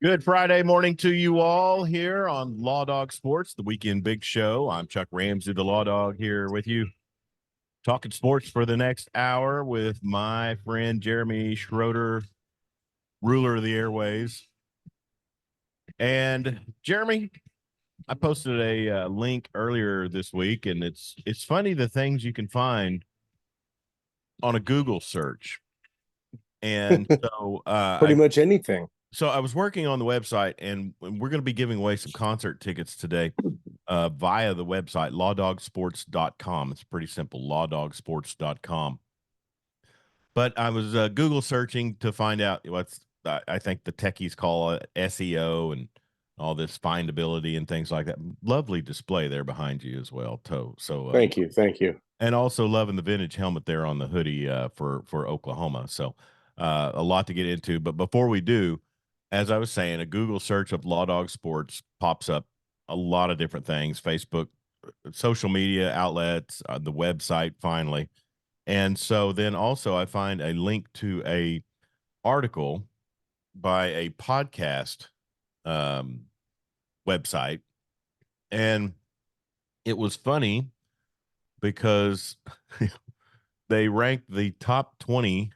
Good Friday morning to you all here on Law Dog Sports, the weekend big show. I'm Chuck Ramsey, the Law Dog, here with you, talking sports for the next hour with my friend Jeremy Schroeder, ruler of the airways. And Jeremy, I posted a link earlier this week, and it's funny the things you can find on a Google search. And so pretty much anything. So I was working on the website, and we're going to be giving away some concert tickets today via the website, lawdogsports.com. It's pretty simple, lawdogsports.com. But I was Google searching to find out what's, I think the techies call it SEO and all this findability and things like that. Lovely display there behind you as well, Toe. So thank you. And also loving the vintage helmet there on the hoodie for Oklahoma. So a lot to get into. But before we do, as I was saying, a Google search of Law Dog Sports pops up a lot of different things, Facebook, social media outlets, the website finally. And so then also I find a link to a article by a podcast website. And it was funny because they ranked the top 20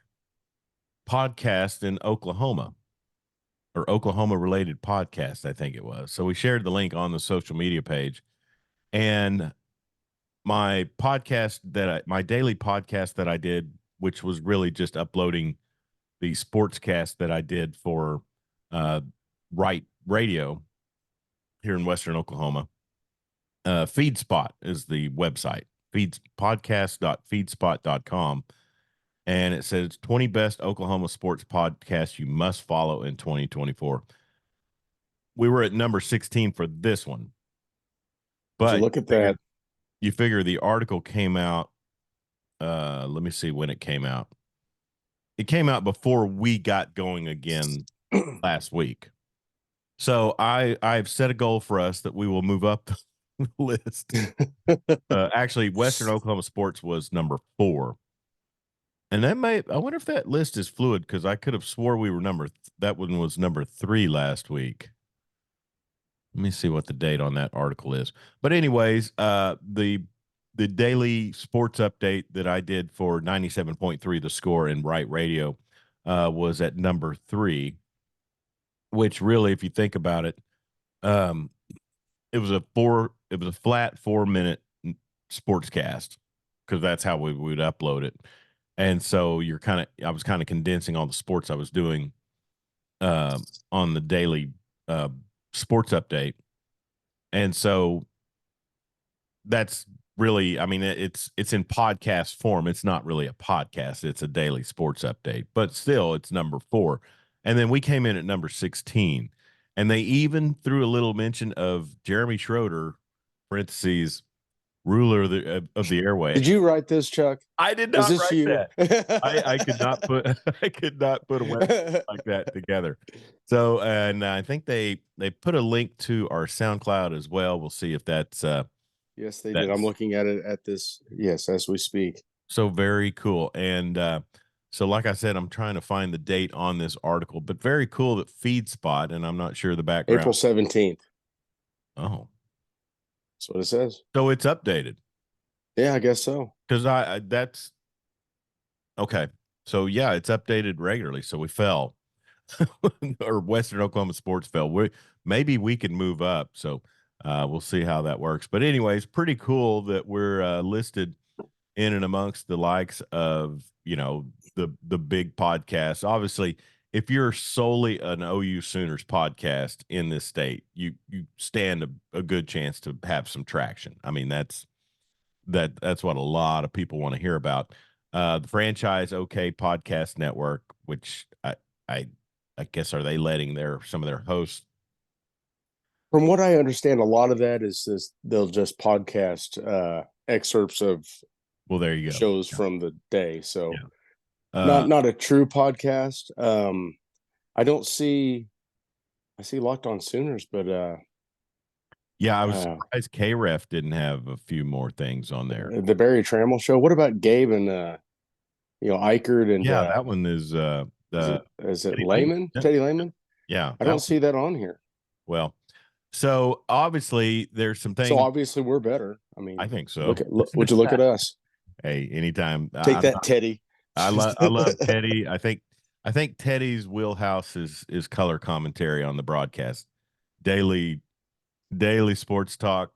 podcasts in Oklahoma, or Oklahoma related podcast, I think it was. So we shared the link on the social media page, and my daily podcast that I did, which was really just uploading the sportscast that I did for Right Radio here in Western Oklahoma. FeedSpot is the website, podcast.feedspot.com. And it says 20 best Oklahoma sports podcasts you must follow in 2024. We were at number 16 for this one. But look at that. You figure the article came out. Let me see when it came out. It came out before we got going again last week. So I've set a goal for us that we will move up the list. Actually, Western Oklahoma sports was number 4. And I wonder if that list is fluid, because I could have swore we were that one was number 3 last week. Let me see what the date on that article is. But anyways, the daily sports update that I did for 97.3 The Score in Right Radio was at number 3, which really, if you think about it, it was a flat 4-minute sportscast, because that's how we would upload it. And so I was kind of condensing all the sports I was doing on the daily sports update. And so that's really, I mean, it's in podcast form. It's not really a podcast. It's a daily sports update, but still it's number 4. And then we came in at number 16, and they even threw a little mention of Jeremy Schroeder, parentheses, ruler of the airway. Did you write this, Chuck? I did not write that. I could not put a website like that together. So, and I think they put a link to our SoundCloud as well. We'll see if that's yes, they did. I'm looking at it at this, yes, as we speak. So very cool. And so like I said, I'm trying to find the date on this article, but very cool that FeedSpot, and I'm not sure the background. April 17th. Oh. That's what it says. So it's updated. Yeah, I guess so. Because that's okay. So yeah, it's updated regularly. So we fell, or Western Oklahoma sports fell. Maybe we can move up. So we'll see how that works. But anyways, pretty cool that we're listed in and amongst the likes of, the big podcasts. Obviously, if you're solely an OU Sooners podcast in this state, you stand a good chance to have some traction. I mean, that's what a lot of people want to hear about. The franchise OK Podcast Network, which I guess, are they letting some of their hosts? From what I understand, a lot of that is they'll just podcast excerpts of there you go, shows from the day. So yeah. Not a true podcast. I see Locked On Sooners, but yeah, I was surprised KREF didn't have a few more things on there. The Barry Trammell Show. What about Gabe and Eichert and that one is is it Lehman? Teddy Lehman? Yeah. I don't see that on here. Well, so obviously there's some So things. obviously we're better. I I mean, think so. would you look at us? Hey, anytime. Take that, Teddy. I love Teddy. I think Teddy's wheelhouse is color commentary on the broadcast. Daily sports talk.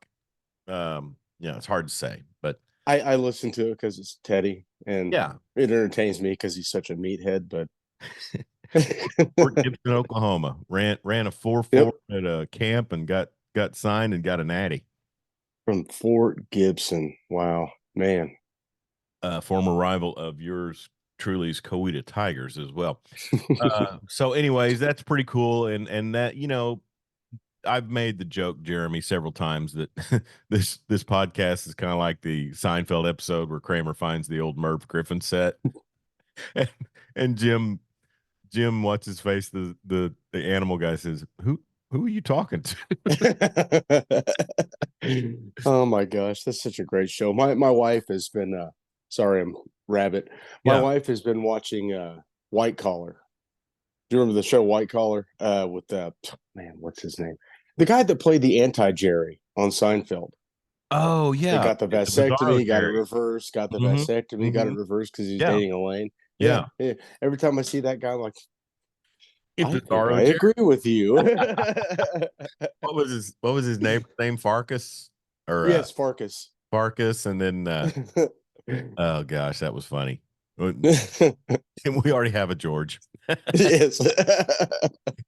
It's hard to say, but I listen to it because it's Teddy, and yeah. it entertains me because he's such a meathead. But Fort Gibson, Oklahoma. Ran a 4.4 yep, at a camp and got signed and got a natty. from Fort Gibson. Wow, man. Former rival of yours truly's Coweta Tigers as well. So anyways, that's pretty cool. And that, I've made the joke, Jeremy, several times that this podcast is kind of like the Seinfeld episode where Kramer finds the old Merv Griffin set. and, and Jim, what's his face? The animal guy says, Who are you talking to? Oh my gosh, that's such a great show. My wife has been sorry, I'm rabbit. My Yeah. wife has been watching White Collar. Do you remember the show White Collar? With man, what's his name? The guy that played the anti-Jerry on Seinfeld. Oh He yeah. got the The Bizarro vasectomy, got it Jerry. reversed, got the Hmm. vasectomy, got Hmm. it reversed because he's Yeah. dating Elaine. Yeah, Yeah. yeah. Every time I see that guy, I'm like, It's I think Bizarro I Jerry. agree with you. What was his name? Farkas or Yes, Farkas. Farkas, and then oh gosh, that was funny. And we already have a George. Yes.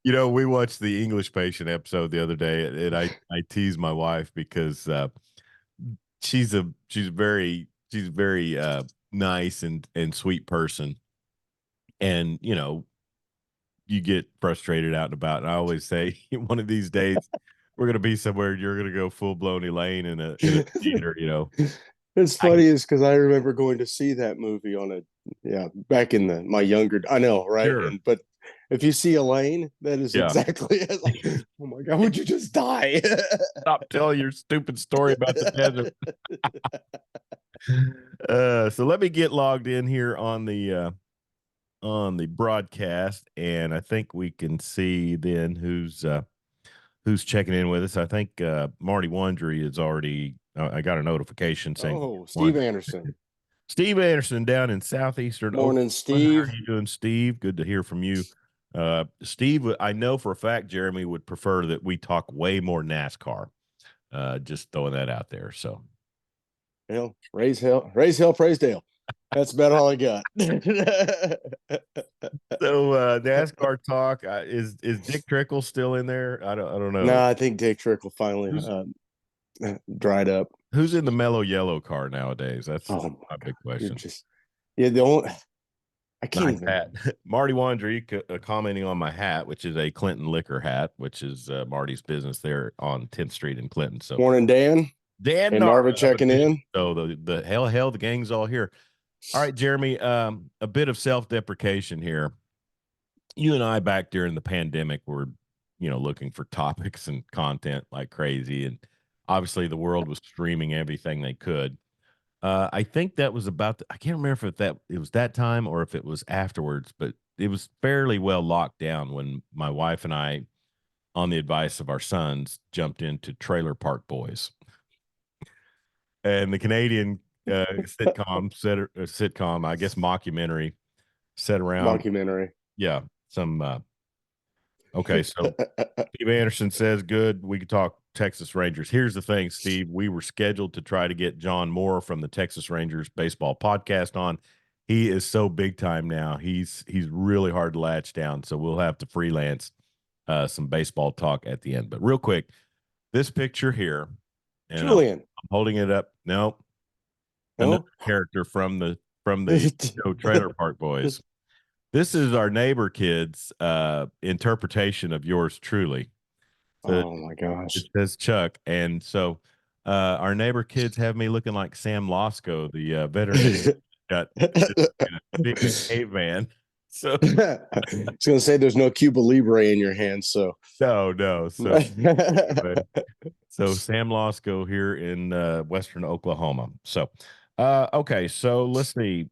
We watched the English Patient episode the other day, and I teased my wife because she's very nice and sweet person, and you get frustrated out and about. And I always say, one of these days we're gonna be somewhere. You're gonna go full blown Elaine in a theater. It's I funny is because I remember going to see that movie on back in my younger, I know, right? sure, But if you see Elaine, that is yeah. exactly as like, oh my God, would you just die? Stop telling your stupid story about the desert. So let me get logged in here on the broadcast, and I think we can see then who's checking in with us. I think Marty Wandry is already. I got a notification saying Oh, Steve Wandry. Anderson. Steve Anderson down in southeastern Oklahoma. Morning, How are Steve. you doing, Steve? Good to hear from you. Steve, I know for a fact Jeremy would prefer that we talk way more NASCAR. Just throwing that out there. So, Hell, raise hell, praise Dale. That's about all I got. NASCAR talk is Dick Trickle still in there? I don't know. No, I think Dick Trickle finally Who's dried up. who's in the mellow yellow car nowadays? That's Oh my big my God, you're question. just the only I can't Nice even. hat. Marty Wandry commenting on my hat, which is a Clinton Liquor hat, which is Marty's business there on 10th Street in Clinton. So Morning, Dan Dan and Narva checking in. So the hell, the gang's all here. All right, Jeremy, a bit of self-deprecation here. You and I back during the pandemic were, looking for topics and content like crazy. And obviously the world was streaming everything they could. I think that was I can't remember if it was that time or if it was afterwards, but it was fairly well locked down when my wife and I, on the advice of our sons, jumped into Trailer Park Boys. And the Canadian sitcom, I guess mockumentary, set around. Mockumentary. Yeah, some okay, so Steve Anderson says, good. We could talk Texas Rangers. Here's the thing, Steve. We were scheduled to try to get John Moore from the Texas Rangers baseball podcast on. He is so big time now. He's really hard to latch down. So we'll have to freelance some baseball talk at the end. But real quick, this picture here, and Julian. I'm holding it up. No, another character from the show Trailer Park Boys. This is our neighbor kids' interpretation of yours truly. So Oh my gosh. it says Chuck. And so our neighbor kids have me looking like Sam Losco, the veterinarian. Got big caveman. So I was gonna say there's no Cuba Libre in your hands, so no. So anyway, so Sam Losco here in western Oklahoma. So okay, so let's see.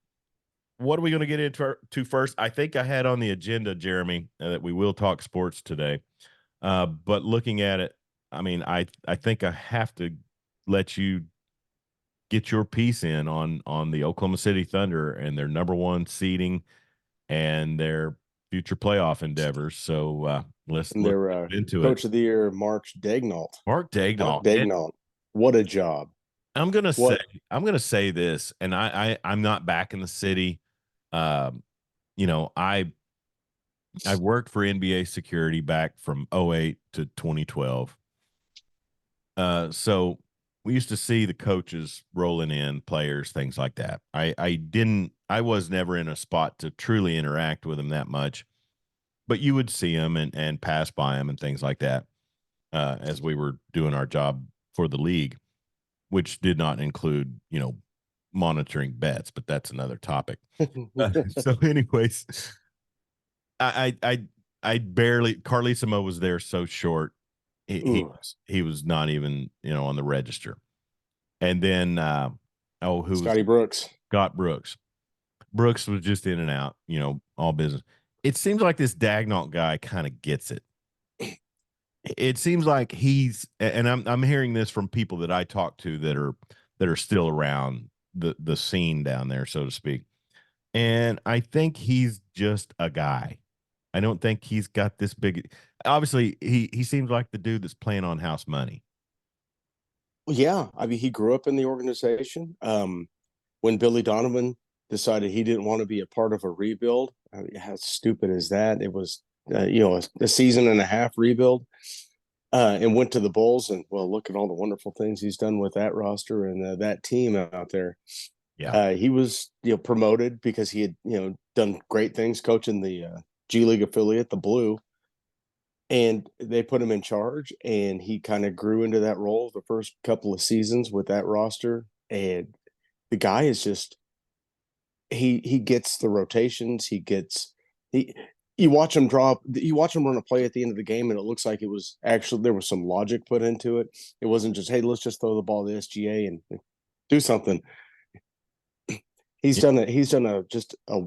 what are we going to get into first? I think I had on the agenda, Jeremy, that we will talk sports today. But looking at it, I mean, I think I have to let you get your piece in on the Oklahoma City Thunder and their number one seeding and their future playoff endeavors. So And let's their get into it. coach of the year, Mark Daignault. Mark Mark Daignault. Daignault. What a job. I'm gonna say What I'm gonna say this, and I'm not back in the city. Um, you know, I worked for NBA security back from '08 to 2012. So we used to see the coaches rolling in, players, things like that. I was never in a spot to truly interact with them that much, but you would see them and pass by them and things like that as we were doing our job for the league, which did not include, monitoring bets, but that's another topic. So, anyways, I, I, I, I barely. Carlissimo was there so short. He was not even on the register. And then who was Scotty Brooks. Scott Brooks? Brooks was just in and out. All business. It seems like this Dagnall guy kind of gets it. It seems like and I'm hearing this from people that I talk to that are still around the scene down there, so to speak. And I think he's just a guy. I don't think he's got this big. Obviously, he seems like the dude that's playing on house money. Yeah, I mean, he grew up in the organization. When Billy Donovan decided he didn't want to be a part of a rebuild, I mean, how stupid is that? It was, a season and a half rebuild, and went to the Bulls. And well, look at all the wonderful things he's done with that roster and that team out there. Yeah. He was, promoted because he had, done great things coaching the G League affiliate, the Blue, and they put him in charge, and he kind of grew into that role the first couple of seasons with that roster. And the guy is just he gets the rotations. He you watch him run a play at the end of the game, and it looks like it was actually there was some logic put into it. It wasn't just, hey, let's just throw the ball to SGA and do something. He's done just a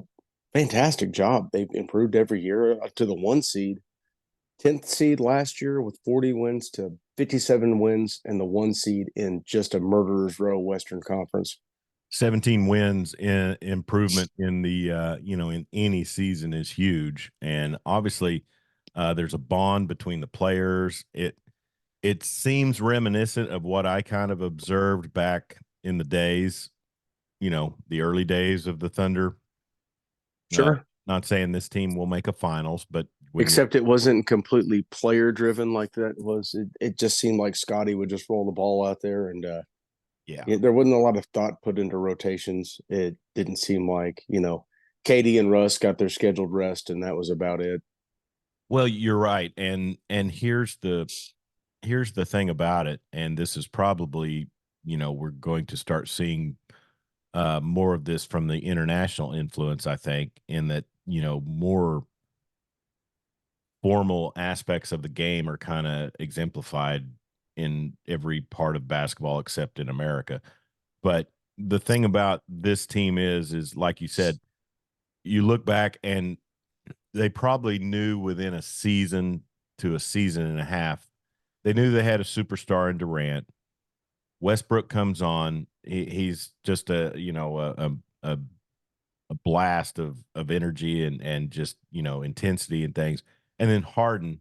fantastic job. They've improved every year to the 1 seed, 10th seed last year with 40 wins to 57 wins, and the 1 seed in just a murderer's row Western Conference. 17 wins in improvement in the in any season is huge, and obviously there's a bond between the players. It seems reminiscent of what I kind of observed back in the days, the early days of the Thunder. Sure. Not saying this team will make a finals, but Except it wasn't completely player driven like that was. It just seemed like Scotty would just roll the ball out there, and there wasn't a lot of thought put into rotations. It didn't seem like, Katie and Russ got their scheduled rest, and that was about it. Well, you're right, and here's the thing about it, and this is probably we're going to start seeing more of this from the international influence. I think in that more formal aspects of the game are kind of exemplified in every part of basketball except in America. But the thing about this team is like you said, you look back and they probably knew within a season to a season and a half, they knew they had a superstar in Durant. Westbrook comes on. He's just a blast of energy and just intensity and things. And then Harden,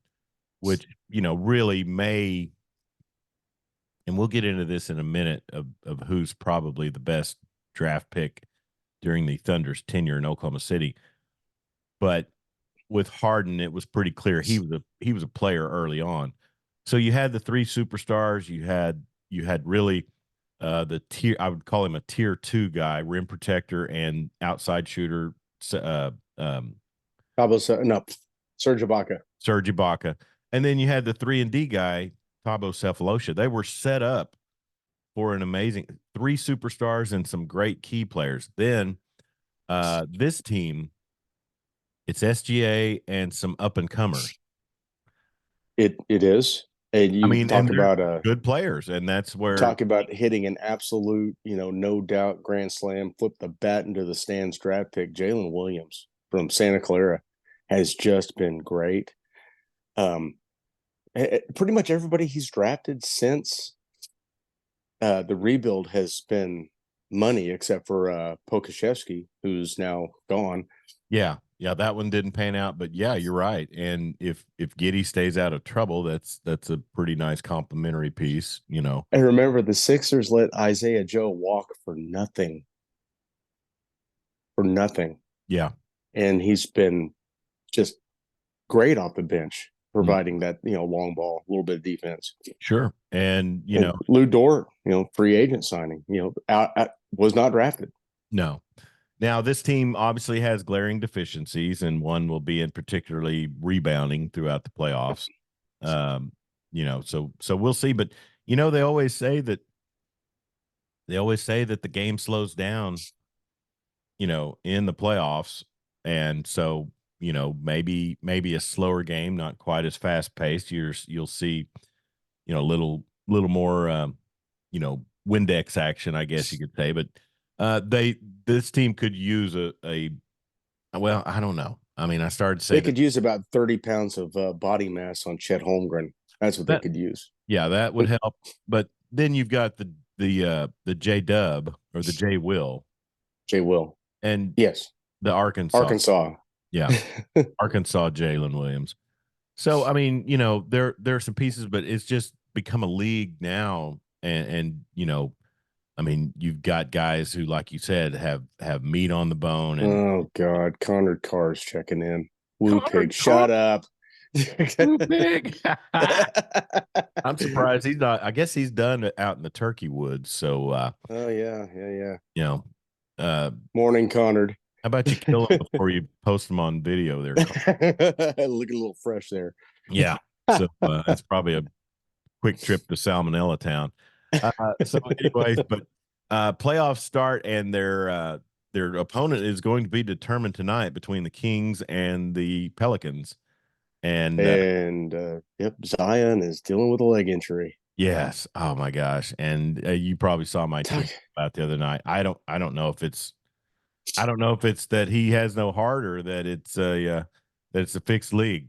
which really may, and we'll get into this in a minute of who's probably the best draft pick during the Thunder's tenure in Oklahoma City. But with Harden, it was pretty clear he was a player early on. So you had the three superstars. You had really the tier. I would call him a tier 2 guy, rim protector and outside shooter. No, Serge Ibaka. Serge Ibaka, and then you had the 3-and-D guy, Thabo Cephalosha. They were set up for an amazing three superstars and some great key players. Then this team, it's SGA and some up and comers. It is. And I you mean, and they're good players, and that's where talk about hitting an absolute, no doubt grand slam, flip the bat into the stands draft pick. Jalen Williams from Santa Clara has just been great. Um, Pretty much everybody he's drafted since the rebuild has been money, except for Pokashevsky, who's now gone. yeah, that one didn't pan out, but yeah, you're right. And if Giddy stays out of trouble, that's a pretty nice complimentary piece, you know. And remember, the Sixers let Isaiah Joe walk for nothing, Yeah. and he's been just great off the bench, Mm, providing that long ball, a little bit of defense. sure. And you And know, Lou Dort, free agent signing, was not drafted. no. Now this team obviously has glaring deficiencies, and one will be in particularly rebounding throughout the playoffs. Um, you know, so we'll see. But you know, they always say that the game slows down, you know, in the playoffs. And so, you know, maybe a slower game, not quite as fast paced. You'll see, you know, little more you know, Windex action, I guess you could say. But this team could use a well, I don't know. I mean, I started to say They that could use about 30 pounds of body mass on Chet Holmgren. That's what they that could use. yeah, that would help. But then you've got the J Dub or the J Will Jay Will. and Yes. the Arkansas. Arkansas. Yeah. Arkansas Jalen Williams. So I mean, you know, there are some pieces, but it's just become a league now, and you know, I mean, you've got guys who, like you said, have meat on the bone, and Oh God, Connor Carr's checking in. Woo Connor pig, Carr, shut up. too big. I'm surprised he's not. I guess he's done it out in the turkey woods. So, Oh yeah, yeah, yeah. you know, uh, Morning, Connor. how about you kill him before you post him on video? There, Looking a little fresh there. yeah. So that's probably a quick trip to Salmonella Town. So, anyways, but playoffs start, and their opponent is going to be determined tonight between the Kings and the Pelicans. And And yep, Zion is dealing with a leg injury. yes, oh my gosh, and you probably saw my Talk, tweet about the other night. I don't know if it's that he has no heart or that it's a fixed league.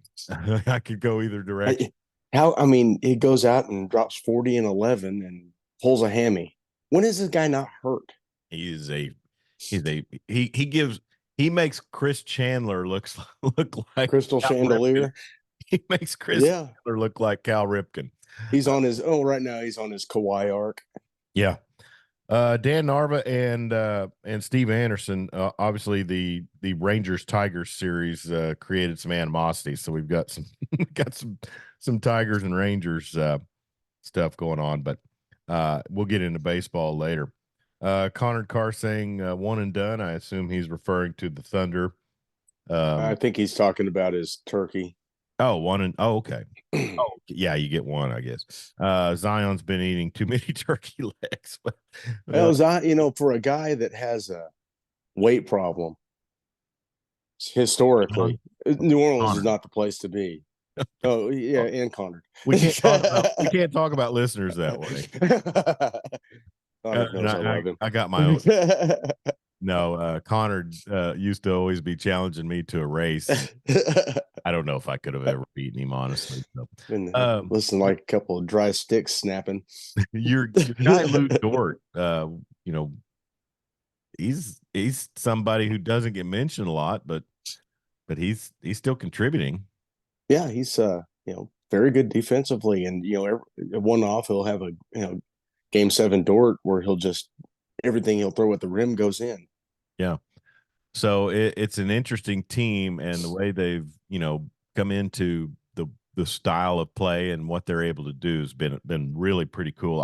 I could go either direction. I mean, he goes out and drops 40 and 11 and pulls a hammy. When is this guy not hurt? He is a he's a he gives he makes Chris Chandler look like Crystal Cal Ripken. Chandelier. He makes Chris Yeah. Chandler look like Cal Ripken. He's on his right now he's on his Kawhi arc. Yeah. Dan Narva and Steve Anderson, obviously the Rangers Tigers series created some animosity, so we've got some got some Tigers and Rangers stuff going on, but we'll get into baseball later. Connor Carr saying one and done. I assume he's referring to the Thunder. I think he's talking about his turkey. Okay. Oh, yeah, you get one, I guess. Zion's been eating too many turkey legs. Well, for a guy that has a weight problem, historically, New Orleans is Connor. not the place to be. Oh yeah, and Connor. We can't talk about listeners that way. Connor knows I love him. I got my own. No, Connor used to always be challenging me to a race. I don't know if I could have ever beaten him, honestly. So, Listen, like a couple of dry sticks snapping. your guy Lou Dort, you know, he's somebody who doesn't get mentioned a lot, but he's still contributing. Yeah, he's very good defensively, and one off he'll have a game 7 Dort where everything he'll throw at the rim goes in. Yeah. So it's an interesting team, and the way they've come into the style of play and what they're able to do has been really pretty cool.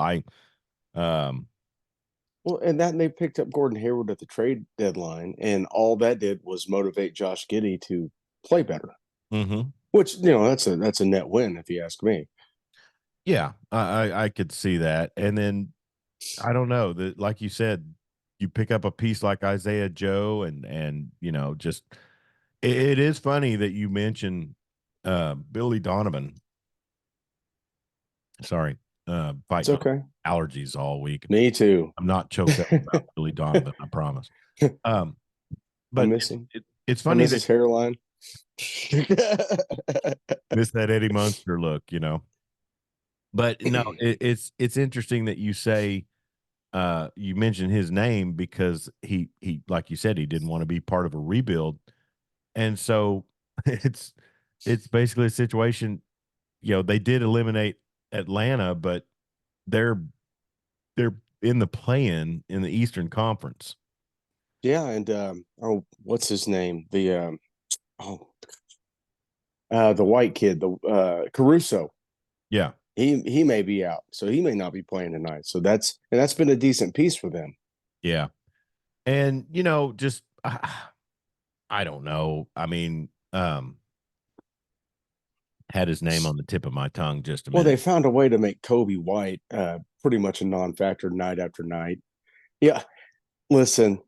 Well, and they picked up Gordon Hayward at the trade deadline, and all that did was motivate Josh Giddey to play better. Mm-hmm. Which that's a net win if you ask me. Yeah, I could see that, and then I don't know that, like you said, you pick up a piece like Isaiah Joe, and just it is funny that you mentioned Billy Donovan. Sorry, It's fighting okay. allergies all week. Me too. I'm not choked up about Billy Donovan, I promise. Um, I but miss him. it's I funny miss that his hairline. miss that Eddie Munster look, But no, it's interesting that you say you mentioned his name because he like you said he didn't want to be part of a rebuild, and so it's it's basically a situation. They did eliminate Atlanta, but they're they're in the play-in in the Eastern Conference. Yeah, and oh, what's his name? Oh, the white kid, the Caruso. Yeah, He may be out, so he may not be playing tonight. So that's been a decent piece for them. yeah, and just I don't know. I mean, had his name on the tip of my tongue just a Well, minute. they found a way to make Kobe White pretty much a non-factor night after night. Yeah, listen,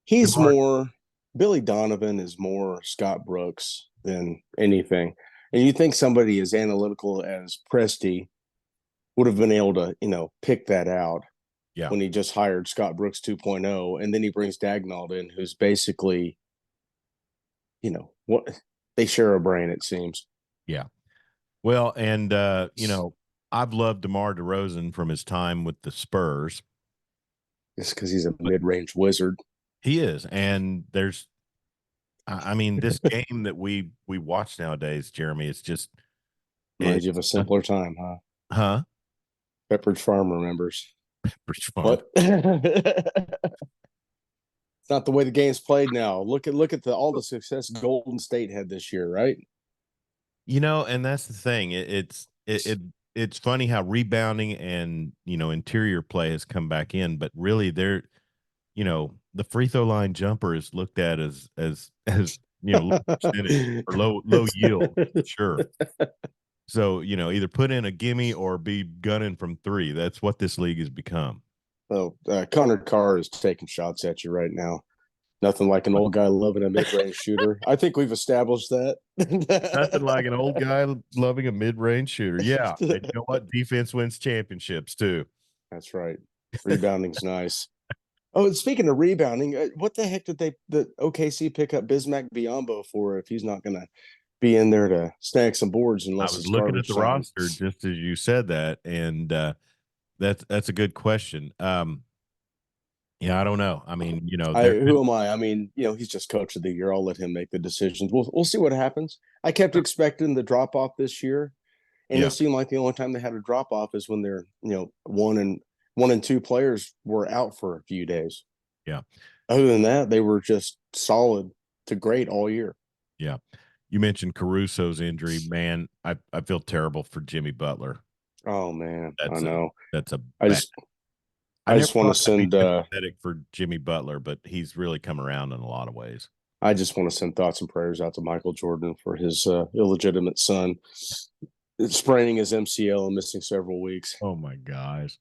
he's DeMar, more Billy Donovan is more Scott Brooks than anything. And you think somebody as analytical as Presti would have been able to, pick that out yeah, when he just hired Scott Brooks 2.0, and then he brings Dagnall in, who's basically, what they share a brain, it seems. yeah. Well, and I've loved DeMar DeRozan from his time with the Spurs. Just because he's a But mid-range wizard. he is, and I mean, this game that we watch nowadays, Jeremy, it's just Reminds you of it's a simpler time, huh? huh? Pepperidge Farm remembers. Pretty fun. What? It's not the way the game's played now. Look at all the success Golden State had this year, right? And that's the thing. It's funny how rebounding and interior play has come back in, but really the free throw line jumper is looked at as low percentage or low yield, sure. So either put in a gimme or be gunning from three. That's what this league has become. So Connor Carr is taking shots at you right now. Nothing like an old guy loving a mid-range shooter. I think we've established that. Nothing like an old guy loving a mid-range shooter. Yeah, and you know what? Defense wins championships too. That's right. Rebounding's nice. Oh, and speaking of rebounding, what the heck did the OKC pick up Bismack Biyombo for if he's not going to be in there to snag some boards I unless was it's looking at garbage the time? roster just as you said that, and that's a good question. Yeah, I don't know. I mean, there's been Who am I? I mean, he's just coach of the year. I'll let him make the decisions. We'll see what happens. I kept expecting the drop off this year, and it yeah, seemed like the only time they had a drop off is when their one and two players were out for a few days. yeah, Other than that, they were just solid to great all year. yeah. You mentioned Caruso's injury, man. I feel terrible for Jimmy Butler. Oh man, I That's a know. that's a I bad. just I I never just want to thought I'd be send sympathetic for Jimmy Butler, but he's really come around in a lot of ways. I just want to send thoughts and prayers out to Michael Jordan for his illegitimate son spraining his MCL and missing several weeks. Oh my gosh.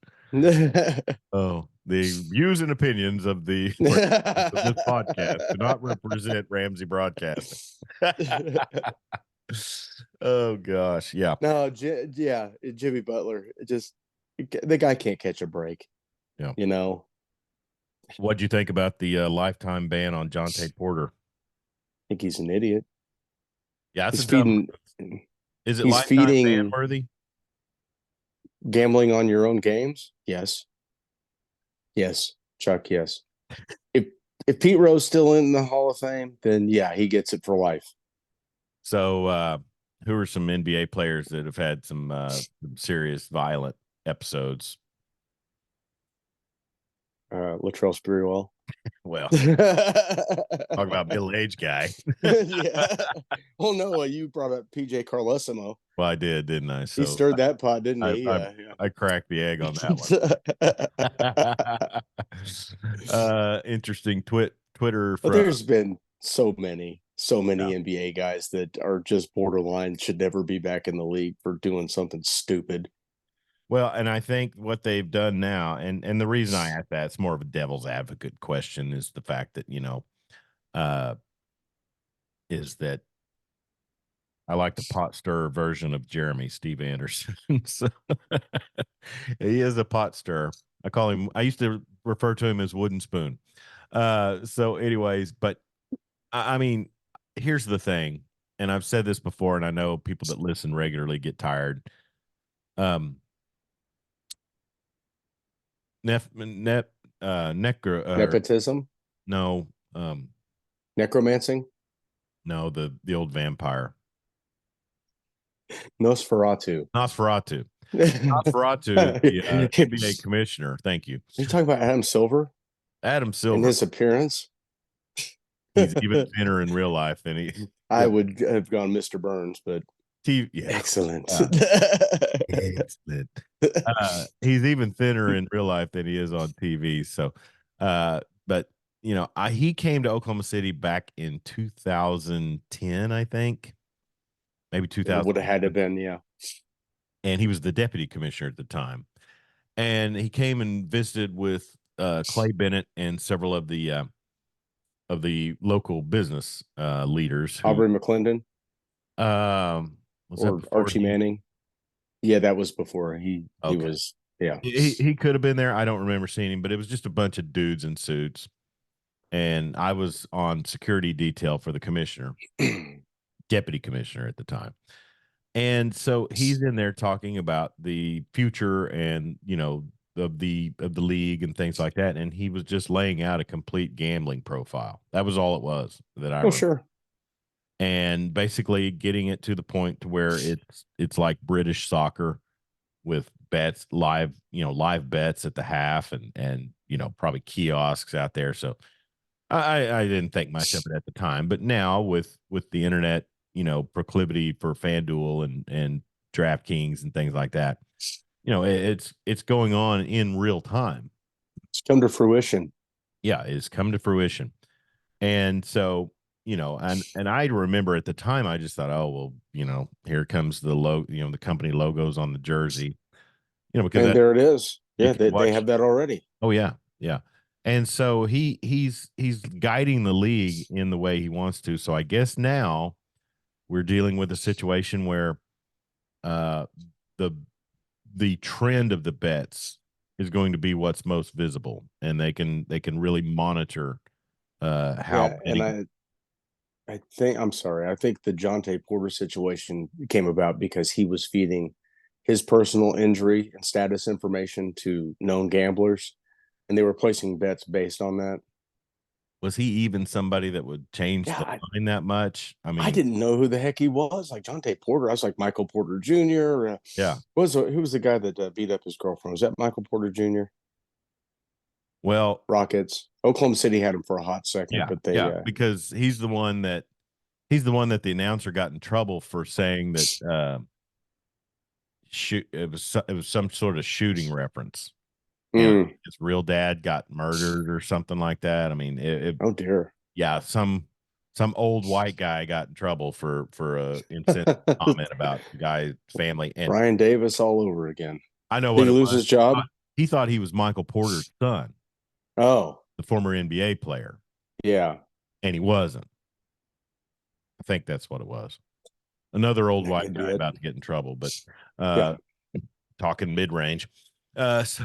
Oh, the views and opinions of the of this podcast do not represent Ramsey Broadcasting. Oh gosh, yeah, No, yeah, Jimmy Butler. Just the guy can't catch a break. yeah. You know, What'd you think about the lifetime ban on Jonte Porter? I think he's an idiot. Yeah, that's He's a dumb. feeding. Is it He's lifetime ban feeding worthy? gambling on your own games. Yes, yes, Chuck. Yes. If if Pete Rose's still in the Hall of Fame, then yeah, he gets it for life. So, who are some NBA players that have had some serious violent episodes? Latrell Sprewell. Well, talk about middle age guy. Yeah. Oh no, you brought up PJ Carlesimo. Well, I did, didn't I? He So stirred that pot, didn't I he? I Yeah. I cracked the egg on that one. Interesting Twitter But from there's been so many yeah. NBA guys that are just borderline should never be back in the league for doing something stupid. Well, and I think what they've done now, and the reason I ask that, it's more of a devil's advocate question, is the fact that uh, is that I like the pot stirrer version of Jeremy, Steve Anderson. So he is a pot stirrer. I used to refer to him as wooden spoon. So anyways, but I mean, here's the thing, and I've said this before, and I know people that listen regularly get tired. Um, nef, net, necro, Nepotism, no, necromancing, no, the old vampire, Nosferatu. Nosferatu. Nosferatu, Are the NBA commissioner. Thank you, you talking about Adam Silver Adam and Silver. his appearance? He's even thinner in real life than he. I would have gone Mr. Burns, but Yeah, excellent. excellent. He's even thinner in real life than he is on TV. So, but he came to Oklahoma City back in 2010, I think, maybe It would have had to 2000, have been, yeah. and he was the deputy commissioner at the time. And he came and visited with Clay Bennett and several of the local business leaders who Aubrey McClendon was that or before Archie he. Manning. Yeah, that was before he Okay. was, yeah. He could have been there. I don't remember seeing him, but it was just a bunch of dudes in suits. And I was on security detail for the commissioner, deputy commissioner at the time. And so he's in there talking about the future and, of the league and things like that. And he was just laying out a complete gambling profile. That was all it was that I Oh, remember. sure. And basically getting it to the point to where it's like British soccer with bets, live bets at the half, and probably kiosks out there. So I didn't think much of it at the time, but now with the internet, proclivity for FanDuel and DraftKings and things like that, it's going on in real time. It's come to fruition. Yeah, it's come to fruition. And so, and I remember at the time I just thought, oh well, here comes the the company logos on the jersey. Because And that there it is. Yeah, if you they watch. have that already. Oh yeah, yeah. And so he's guiding the league in the way he wants to. So I guess now we're dealing with a situation where uh the the trend of the bets is going to be what's most visible, and they can really monitor how Yeah, and many. I think I'm sorry. I think the Jonte Porter situation came about because he was feeding his personal injury and status information to known gamblers, and they were placing bets based on that. Was he even somebody that would change Yeah, the line that much? I I mean, didn't know who the heck he was. Like Jonte Porter, I was like Michael Porter Jr. yeah. Who was the guy that beat up his girlfriend? Was that Michael Porter Jr.? Well, Rockets. Oklahoma City had him for a hot second, yeah, but they yeah, because he's the one that the announcer got in trouble for saying that it was some sort of shooting reference, and his real dad got murdered or something like that. I mean, oh dear. yeah, some old white guy got in trouble for a insensitive comment about the guy's family, and Brian Davis all over again. I know Did what he it lose was. his job? He thought he was Michael Porter's son, Oh, the former NBA player, yeah. and he wasn't. I think that's what it was. Another old That white could guy be it. about to get in trouble, but Yeah. talking mid range. So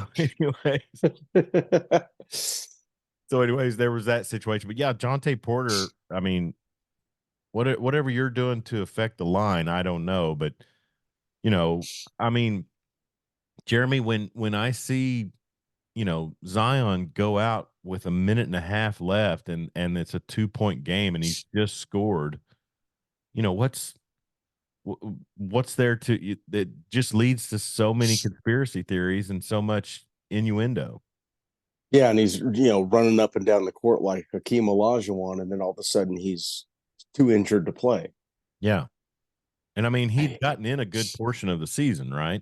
anyways, there was that situation. But yeah, Jonte Porter. I mean, whatever you're doing to affect the line, I don't know, but you know, I mean, Jeremy, when I see Zion go out with a minute and a half left, and it's a 2-point game, and he's just scored. What's there to that just leads to so many conspiracy theories and so much innuendo. Yeah, and he's running up and down the court like Hakeem Olajuwon, and then all of a sudden he's too injured to play. Yeah. And I mean, he'd gotten in a good portion of the season, right?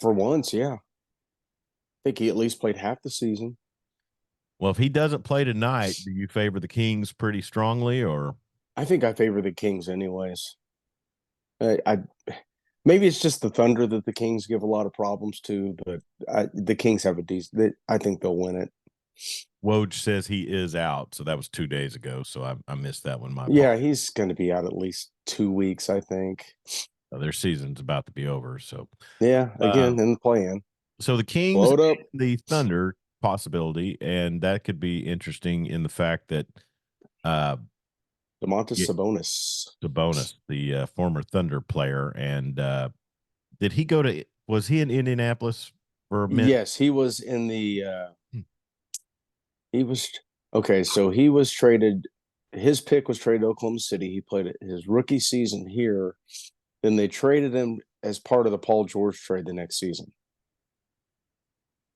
For once, yeah. I think he at least played half the season. Well, if he doesn't play tonight, do you favor the Kings pretty strongly, or? I think I favor the Kings anyways. I maybe it's just the Thunder that the Kings give a lot of problems to, but the Kings have a decent. I think they'll win it. Woj says he is out, so that was 2 days ago. So I missed that one. My Yeah, apologies. he's going to be out at least 2 weeks, I think. Their season's about to be over. So, Yeah, uh, again, in the play-in. so the Kings Load up. and the Thunder possibility, and that could be interesting in the fact that uh, Domantas yeah, Sabonis. the bonus, the former Thunder player, and did he go to? Was he in Indianapolis for a minute? Yes, he was in the he was okay, so he was traded. His pick was traded to Oklahoma City. He played his rookie season here. Then they traded him as part of the Paul George trade the next season.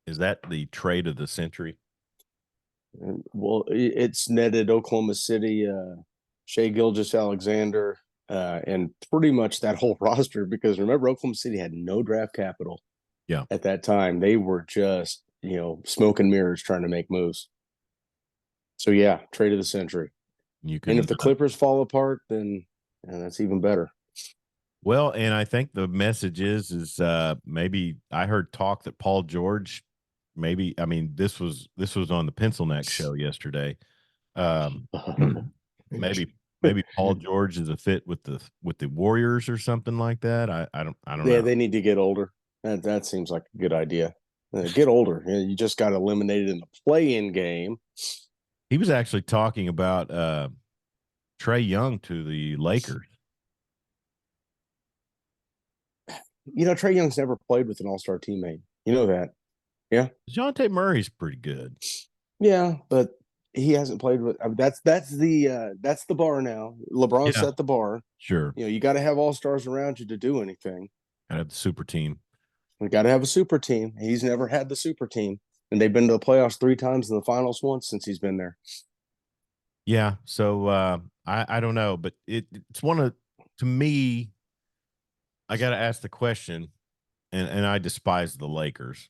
Is that the trade of the century? And, well, it's netted Oklahoma City, Shea Gilgeous-Alexander, and pretty much that whole roster. Because remember, Oklahoma City had no draft capital Yeah, at that time. They were just smoke and mirrors trying to make moves. So yeah, trade of the century. you And if can. the Clippers fall apart, then that's even better. Well, and I think the message is maybe I heard talk that Paul George, maybe I mean this was on the Pencil Neck show yesterday. Um, maybe maybe Paul George is a fit with the Warriors or something like that. I don't Yeah, know. they need to get older. That seems like a good idea. Get older. You just got eliminated in the play-in game. He was actually talking about Trey Young to the Lakers. Trey Young's never played with an all-star teammate. You know that. Yeah. Dejounte Murray's pretty good. Yeah, but he hasn't played with. I mean, that's the bar now. LeBron Yeah, set the bar. sure. You got to have all stars around you to do anything. Gotta have the super team. We got to have a super team. He's never had the super team, and they've been to the playoffs 3 times and the finals once since he's been there. Yeah. So I don't know, but it's one of to me. I got to ask the question, and I despise the Lakers.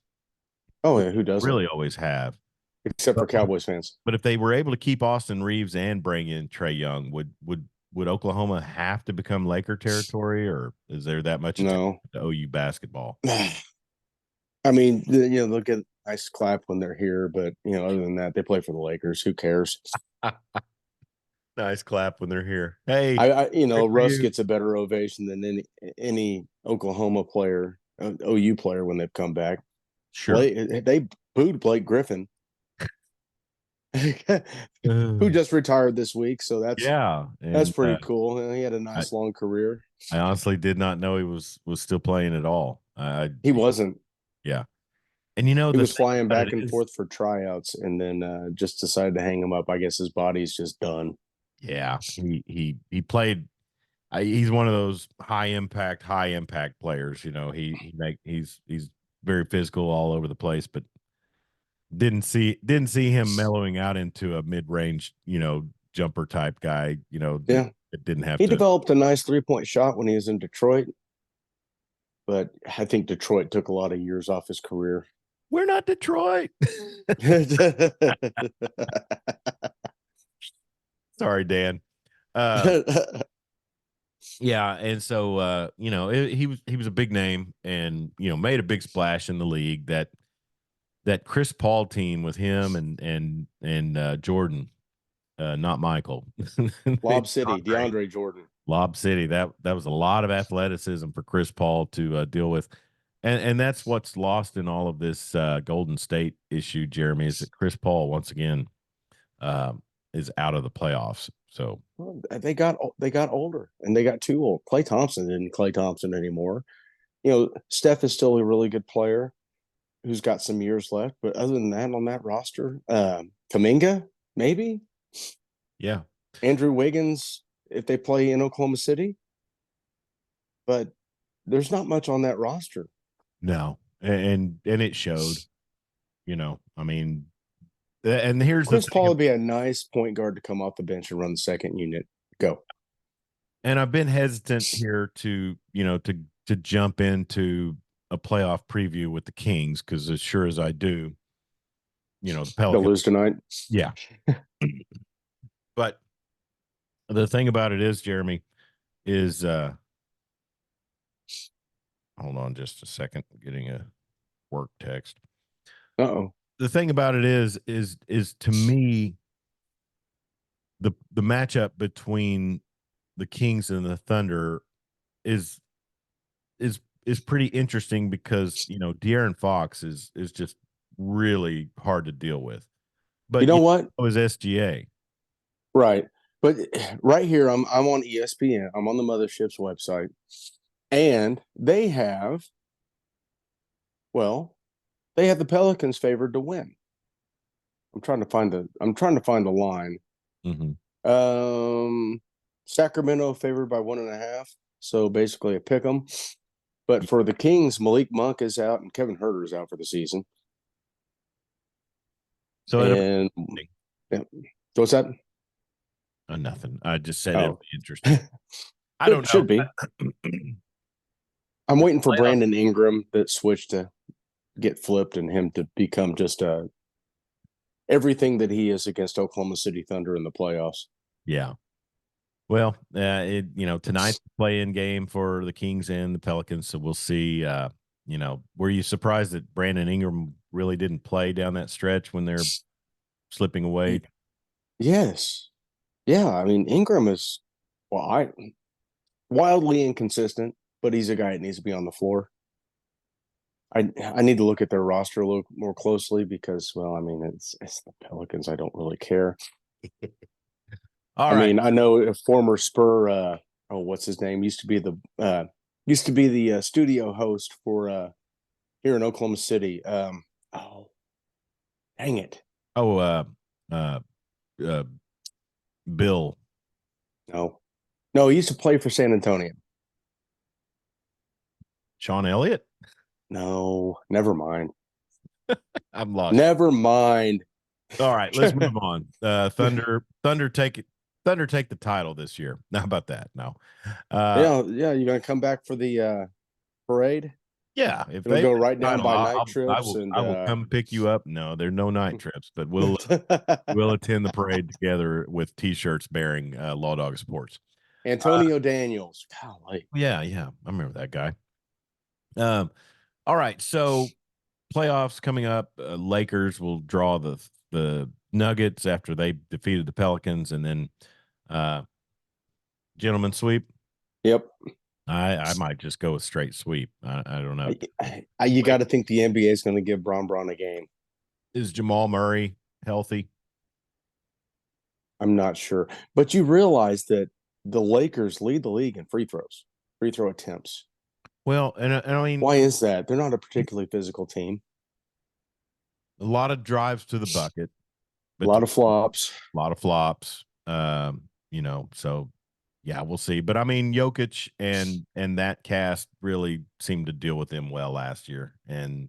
Oh yeah, who doesn't? Really, always have. Except for But Cowboys fans. but if they were able to keep Austin Reeves and bring in Trey Young, would Oklahoma have to become Laker territory, or is there that much attention No, to OU basketball? I mean, they'll get a nice clap when they're here, but other than that, they play for the Lakers. Who cares? Nice clap when they're here. Hey, great for Russ you. gets a better ovation than any Oklahoma player, OU player when they've come back. Sure. They booed Blake Griffin, who Uh, just retired this week. So yeah, that's and pretty cool. He had a I nice long career. I honestly did not know he was still playing at all. He wasn't. Yeah, and He the was thing flying about back it and is, forth for tryouts, and then just decided to hang him up. I guess his body's just done. yeah, he played. He's one of those high impact players. He's very physical all over the place, but didn't see him mellowing out into a mid range jumper type guy. That Yeah, that didn't have he to. developed a nice 3-point shot when he was in Detroit, but I think Detroit took a lot of years off his career. We're not Detroit. Sorry, Dan. Uh, yeah, and so he was a big name, and made a big splash in the league. That Chris Paul team with him and Jordan, not Michael. Lob City, DeAndre. DeAndre Jordan. Lob City. That was a lot of athleticism for Chris Paul to deal with, and that's what's lost in all of this Golden State issue. Jeremy, is that Chris Paul once again is out of the playoffs. So Well, they got older and they got too old. Clay Thompson isn't Clay Thompson anymore. Steph is still a really good player who's got some years left, but other than that, on that roster, Kaminga maybe yeah, Andrew Wiggins if they play in Oklahoma City, but there's not much on that roster. no, and it showed. I mean, and here's the Chris Paul thing, would be a nice point guard to come off the bench and run the second unit. Go. and I've been hesitant here to jump into a playoff preview with the Kings because as sure as I do, the They'll Pelicans. lose tonight. Yeah, but the thing about it is, Jeremy, is hold on just a second, getting a work text. Uh-oh. the thing about it is to me the matchup between the Kings and the Thunder is is pretty interesting because De'Aaron Fox is just really hard to deal with. You But know what? was SGA. Right. But right here, I'm on ESPN. I'm on the mothership's website, and well, they have the Pelicans favored to win. I'm trying to find the line. Mm-hmm. Sacramento favored by 1.5, so basically a pick 'em. But for the Kings, Malik Monk is out and Kevin Huerter is out for the season. So it'll And be yeah, so what's that? nothing. I just said it'll Oh, be interesting. I don't should know. be. I'm The waiting for playoff, Brandon Ingram that switched to get flipped and him to become just everything that he is against Oklahoma City Thunder in the playoffs. yeah. Well, tonight's the play-in game for the Kings and the Pelicans, so we'll see. Were you surprised that Brandon Ingram really didn't play down that stretch when they're slipping away? Yes. Yeah. I mean, Ingram is, wildly inconsistent, but he's a guy that needs to be on the floor. I need to look at their roster a little more closely because, well, I mean, it's the Pelicans. I don't really care. All I right. mean, I know a former Spur. What's his name? Used to be the studio host for here in Oklahoma City. Oh, dang it! Oh, uh, uh, Bill. No, no, he used to play for San Antonio. Sean Elliott? No, never mind. I'm lost. Never mind. All right, let's move on. Thunder take it. Thunder take the title this year. How about that? No. Yeah, yeah. You're gonna come back for the parade. Yeah, if It'll they go win right the down title, by night trips I and will come pick you up. No, there are no night trips, but we'll attend the parade together with T-shirts bearing Law Dog Sports. Antonio Daniels. Golly. Yeah, yeah, I remember that guy. All right, so playoffs coming up. Lakers will draw the Nuggets after they defeated the Pelicans, and then gentleman sweep. Yep. I might just go with straight sweep. I don't know. You got to think the NBA is going to give Braun a game. Is Jamal Murray healthy? I'm not sure, but you realize that the Lakers lead the league in free throw attempts. Well, and I mean, Why is that? They're not a particularly physical team. a lot of drives to the bucket, A but lot of flops. a lot of flops. So yeah, we'll see. But I mean, Jokic and that cast really seemed to deal with him well last year, and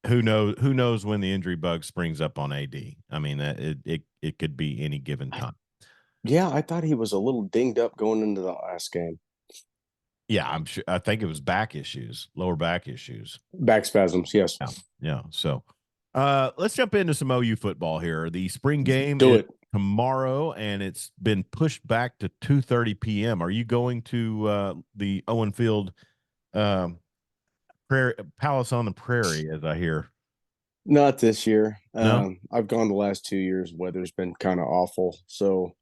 who knows when the injury bug springs up on AD. I mean, it could be any given time. Yeah, I thought he was a little dinged up going into the last game. Yeah, I'm sure. I think it was lower back issues. Back spasms, yes. Yeah, yeah. So, let's jump into some OU football here. The spring game Do is it. tomorrow, and it's been pushed back to 2:30 p.m. Are you going to the Owen Field Palace on the Prairie, as I hear? Not this year. No. I've gone the last 2 years. Weather's been kind of awful, so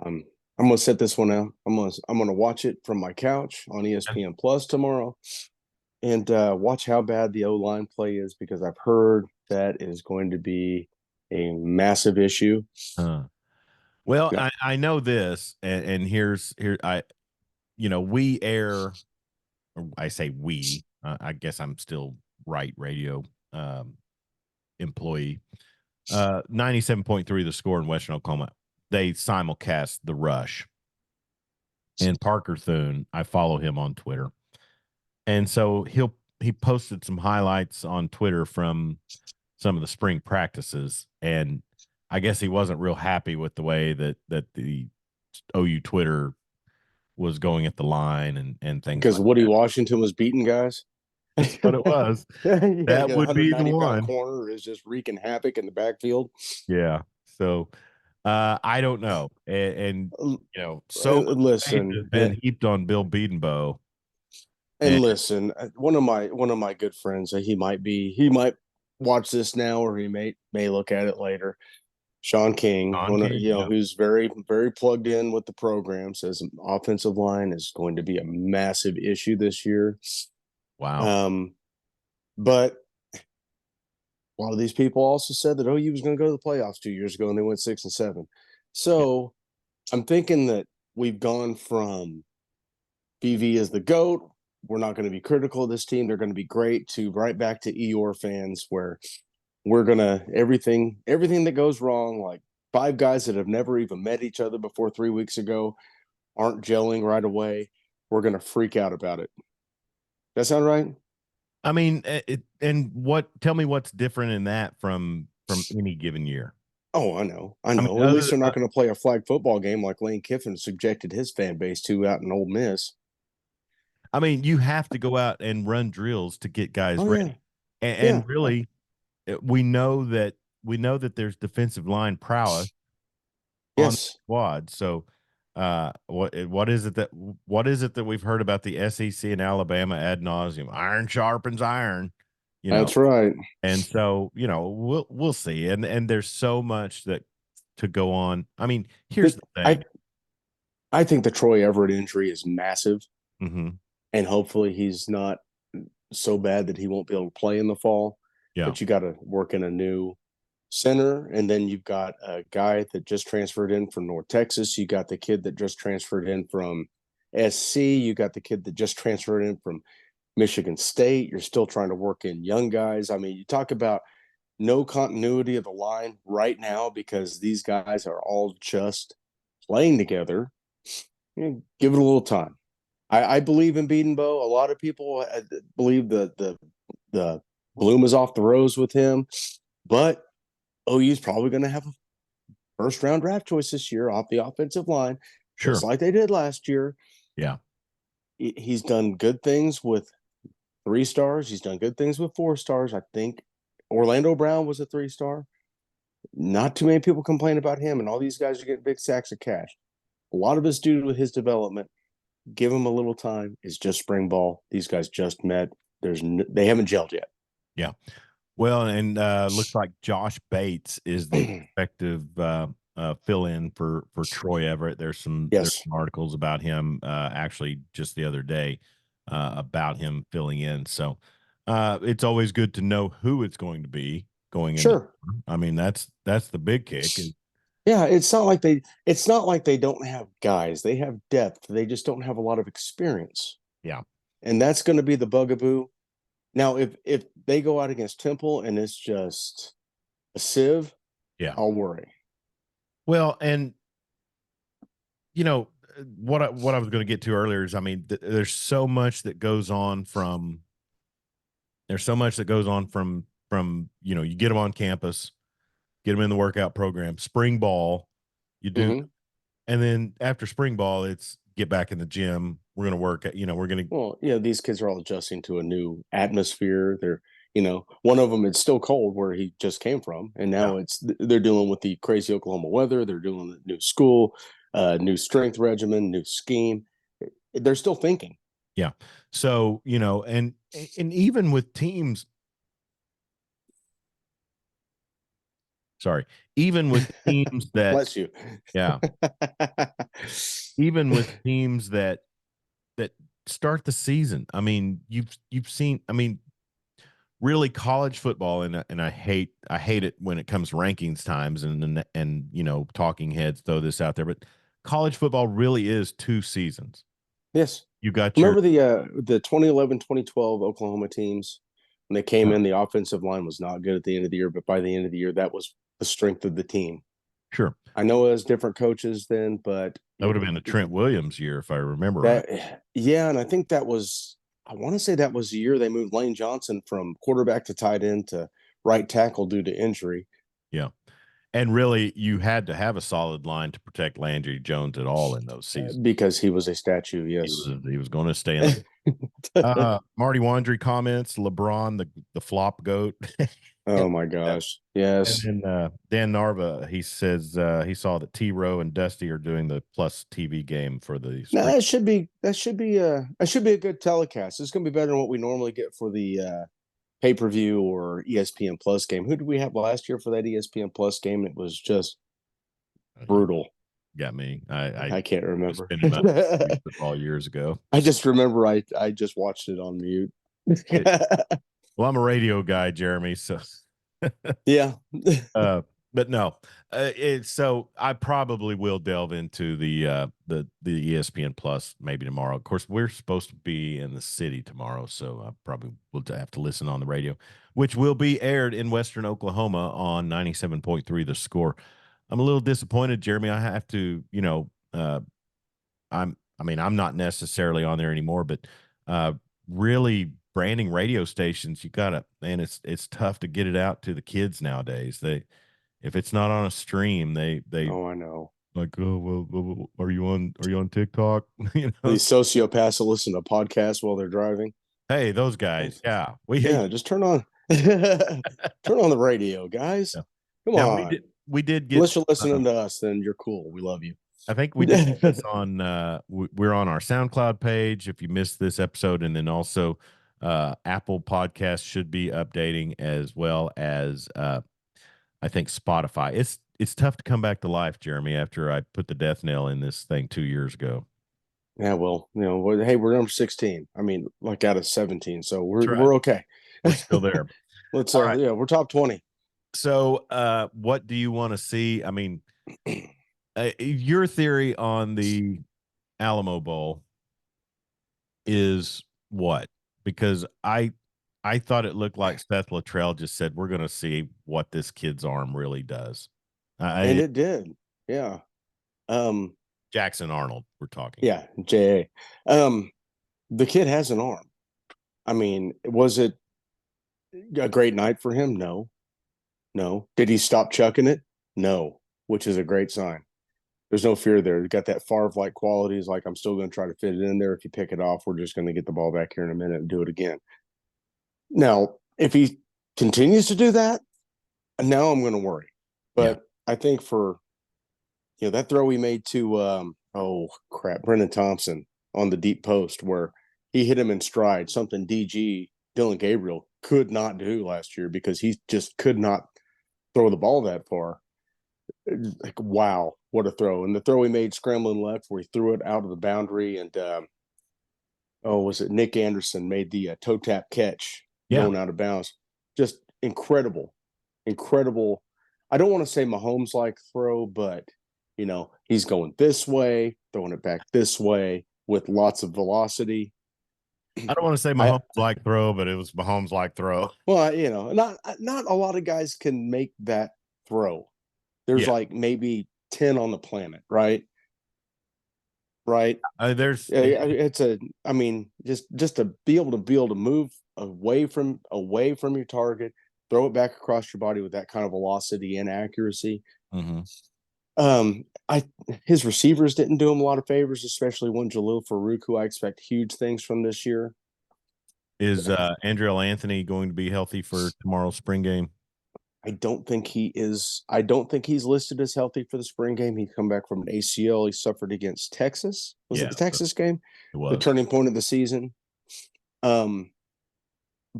I'm gonna set this one out. I'm gonna watch it from my couch on ESPN Plus tomorrow, and watch how bad the O line play is because I've heard that is going to be a massive issue. Uh, well, Yeah, I know this, and here we air. Or I say we. I guess I'm still right radio employee. 97.3 The Score in Western Oklahoma. They simulcast The Rush. And Parker Thune, I follow him on Twitter. And so he posted some highlights on Twitter from some of the spring practices. And I guess he wasn't real happy with the way that the OU Twitter was going at the line and things because like Woody that. Washington was beating guys. That's what it was. Yeah, That a would be the 190-pound one. corner is just wreaking havoc in the backfield. Yeah. So I don't know. And so much faith Listen, has been heaped on Bill Bedenbow. and listen, one of my good friends, he might watch this now, or he may look at it later. Sean King, Don King, yeah. who's very, very plugged in with the program, says offensive line is going to be a massive issue this year. Wow. But a lot of these people also said that OU was going to go to the playoffs 2 years ago, and they went 6-7. So I'm thinking that we've gone from BV as the GOAT. We're not going to be critical of this team. They're going to be great, to right back to Eeyore fans, where we're going to everything that goes wrong, like five guys that have never even met each other before 3 weeks ago aren't gelling right away. We're going to freak out about it. That sound right? I mean, tell me what's different in that from any given year. Oh, I know. I mean, At least they're not going to play a flag football game like Lane Kiffin subjected his fan base to out in Ole Miss. I mean, you have to go out and run drills to get guys Oh, ready. yeah. And really, we know that there's defensive line prowess on the Yes. squad. So, what is it that we've heard about the SEC and Alabama ad nauseum? Iron sharpens iron, you know. That's right. And so, we'll see. And there's so much that to go on. I mean, here's the thing. I think the Troy Everett injury is massive, Mm-hmm. and hopefully he's not so bad that he won't be able to play in the fall. Yeah. But you got to work in a new center, and then you've got a guy that just transferred in from North Texas. You got the kid that just transferred in from SC. You got the kid that just transferred in from Michigan State. You're still trying to work in young guys. I mean, you talk about no continuity of the line right now because these guys are all just playing together. Give it a little time. I believe in Beadenbow. A lot of people believe the bloom is off the rose with him, but OU's probably going to have a first round draft choice this year off the offensive line, just like they did last year. Yeah. He's done good things with 3 stars. He's done good things with 4 stars. I think Orlando Brown was a 3-star. Not too many people complain about him, and all these guys are getting big sacks of cash. A lot of it's due to his development. Give him a little time. It's just spring ball. These guys just met. They haven't gelled yet. Yeah. Well, and looks like Josh Bates is the effective fill-in for Troy Everett. There's some articles about him actually just the other day about him filling in. So it's always good to know who it's going to be going in. Sure. I mean, that's the big kick. Yeah, it's not like they don't have guys. They have depth. They just don't have a lot of experience. Yeah. And that's going to be the bugaboo. Now, if they go out against Temple and it's just a sieve, yeah, I'll worry. Well, and what I was going to get to earlier is, I mean, there's so much that goes on from you get them on campus, get them in the workout program, spring ball, you do, and then after spring ball, it's get back in the gym. We're going to work at, these kids are all adjusting to a new atmosphere. They're, one of them, it's still cold where he just came from. And now they're dealing with the crazy Oklahoma weather. They're dealing with new school, new strength regimen, new scheme. They're still thinking. Yeah. So, and even with teams, even with teams that bless you. Yeah. Even with teams that start the season. I mean, you've seen, I mean, really college football, and I hate it when it comes to rankings times and talking heads throw this out there, but college football really is 2 seasons. Yes. You got remember the 2011, 2012 Oklahoma teams when they came in, the offensive line was not good at the end of the year, but by the end of the year, that was the strength of the team. Sure. I know it was different coaches then, but that would have been a Trent Williams year if I remember right. Yeah, and I think I want to say that was the year they moved Lane Johnson from quarterback to tight end to right tackle due to injury. Yeah. And really, you had to have a solid line to protect Landry Jones at all in those seasons. Because he was a statue, yes. He was going to stay in the Marty Wandry comments, LeBron, the flop goat. Oh, my gosh. Yes. And then Dan Narva, he says he saw that T-Row and Dusty are doing the Plus TV game for the spring. No, that should be a good telecast. It's going to be better than what we normally get for the pay-per-view or ESPN Plus game. Who did we have last year for that ESPN Plus game? It was just You brutal. got me. I I can't was remember. spending my football years ago. I just remember I just watched it on mute. It, well, I'm a radio guy, Jeremy. So, Yeah. but no, so I probably will delve into the ESPN Plus maybe tomorrow. Of course, we're supposed to be in the city tomorrow, so I probably will have to listen on the radio, which will be aired in Western Oklahoma on 97.3 The Score. I'm a little disappointed, Jeremy. I have to, I'm not necessarily on there anymore, but really branding radio stations, you gotta, man, it's tough to get it out to the kids nowadays. If it's not on a stream, they Oh, I know. like, oh well, are you on TikTok? These sociopaths will listen to podcasts while they're driving. Hey, those guys, yeah, we hate. Yeah, just turn on turn on the radio, guys. Yeah. Come Now on. we did get Unless you're listening to us, then you're cool. We love you. I think we did get this on we're on our SoundCloud page if you missed this episode, and then also Apple Podcast should be updating, as well as I think Spotify. It's tough to come back to life, Jeremy, after I put the death nail in this thing 2 years ago. Yeah, well, hey, we're number 16. I mean, like out of 17, so That's right. we're okay. We're still there. Let's All right. yeah, we're top 20. So what do you want to see? I mean, your theory on the Alamo Bowl is what? Because I thought it looked like Seth Luttrell just said, we're going to see what this kid's arm really does. And it did. Yeah. Jackson Arnold, we're talking. Yeah, JA. The kid has an arm. I mean, was it a great night for him? No. No. Did he stop chucking it? No, which is a great sign. There's no fear there. He's got that Favre-like qualities, like I'm still going to try to fit it in there. If you pick it off, we're just going to get the ball back here in a minute and do it again. Now, if he continues to do that, now I'm going to worry. But I think for that throw he made to Brendan Thompson on the deep post where he hit him in stride, something DG Dylan Gabriel could not do last year because he just could not throw the ball that far. Like, wow, what a throw. And the throw he made scrambling left where he threw it out of the boundary, and was it Nick Anderson made the toe tap catch going out of bounds. Just incredible. I don't want to say Mahomes like throw, but he's going this way, throwing it back this way with lots of velocity. I don't want to say Mahomes like throw, but it was Mahomes like throw. Well, not a lot of guys can make that throw. There's like maybe 10 on the planet, right? Right. Just to be able to move away from your target, throw it back across your body with that kind of velocity and accuracy. Mm-hmm. His receivers didn't do him a lot of favors, especially one Jalil Farouk, who I expect huge things from this year. Is Andrell Anthony going to be healthy for tomorrow's spring game? I don't think he is. I don't think he's listed as healthy for the spring game. He come back from an ACL he suffered against Texas. Was it the Texas game? It was. The turning point of the season. But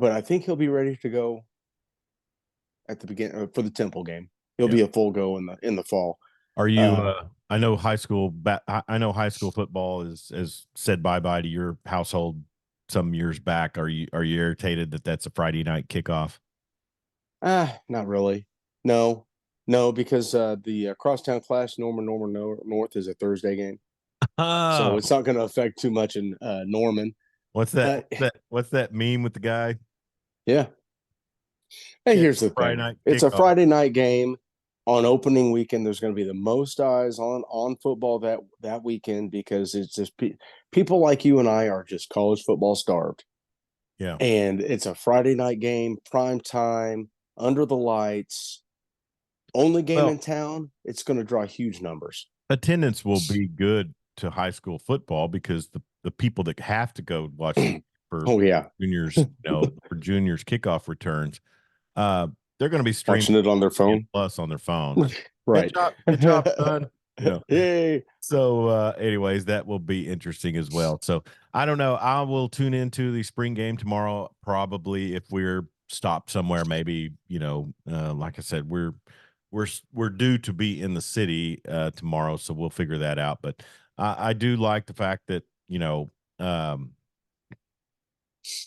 I think he'll be ready to go at the beginning for the Temple game. He'll be a full go in the fall. Are you? I know high school. I know high school football is said bye bye to your household some years back. Are you irritated that that's a Friday night kickoff? Not really. No, because the Crosstown Clash Norman North is a Thursday game, so it's not going to affect too much in Norman. What's that? What's that meme with the guy? Yeah. Hey, here's the thing. It's a Friday night game on opening weekend. There's going to be the most eyes on football that weekend because it's just people like you and I are just college football starved. Yeah. And it's a Friday night game, prime time, under the lights, only game in town. It's going to draw huge numbers. Attendance will be good to high school football because the people that have to go watch for juniors, for juniors kickoff returns, they're going to be streaming watching it on their phone, plus on their phone. Right. Good job, son. Yay. So, anyways, that will be interesting as well. So, I don't know. I will tune into the spring game tomorrow, probably if we're stop somewhere. Maybe, like I said, we're due to be in the city tomorrow, so we'll figure that out. But I do like the fact that, I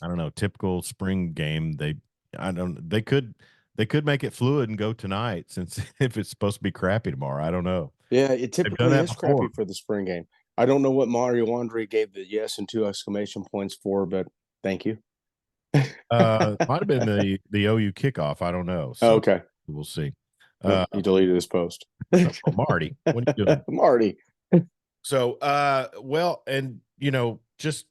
don't know, typical spring game. They could make it fluid and go tonight, since if it's supposed to be crappy tomorrow. I don't know. Yeah, it They've done typically that is crappy before. for the spring game. I don't know what Mario Andre gave the yes and two exclamation points for, but thank you. Might have been the OU kickoff. I don't know. So Okay. we'll see. Oh, he deleted his post. Oh, Marty, what are you doing? Marty. So, well, and just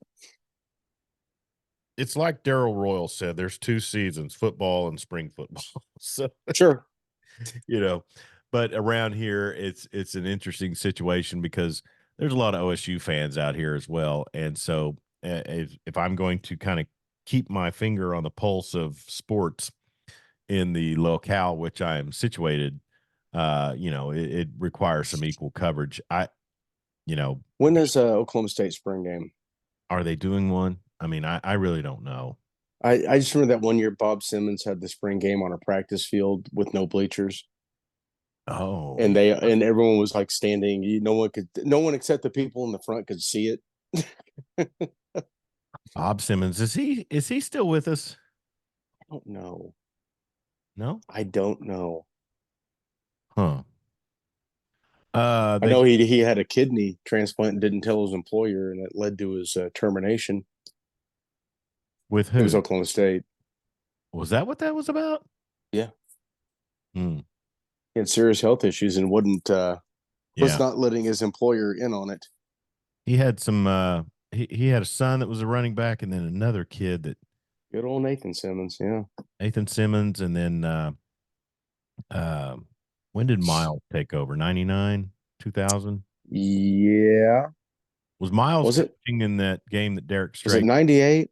it's like Daryl Royal said, there's two seasons, football and spring football. So, Sure. But around here, it's an interesting situation because there's a lot of OSU fans out here as well. And so, if I'm going to kind of keep my finger on the pulse of sports in the locale which I am situated, it requires some equal coverage. When is Oklahoma State spring game? Are they doing one? I mean, I really don't know. I just remember that one year Bob Simmons had the spring game on a practice field with no bleachers. Oh, And everyone was like standing. No one except the people in the front could see it. Bob Simmons, is he still with us? I don't know. No? I don't know. Huh. I They know he had a kidney transplant and didn't tell his employer, and it led to his termination. with It was who? Oklahoma State. Was that what that was about? Yeah, Hmm. he had serious health issues and wouldn't was Yeah. not letting his employer in on it. He had some he had a son that was a running back, and then another kid that Good old Nathan Simmons. Yeah, Nathan Simmons, and then uh, when did Miles take over? 99, 2000? yeah. Was Miles Was it coaching in that game that Derek was it Strait? 98?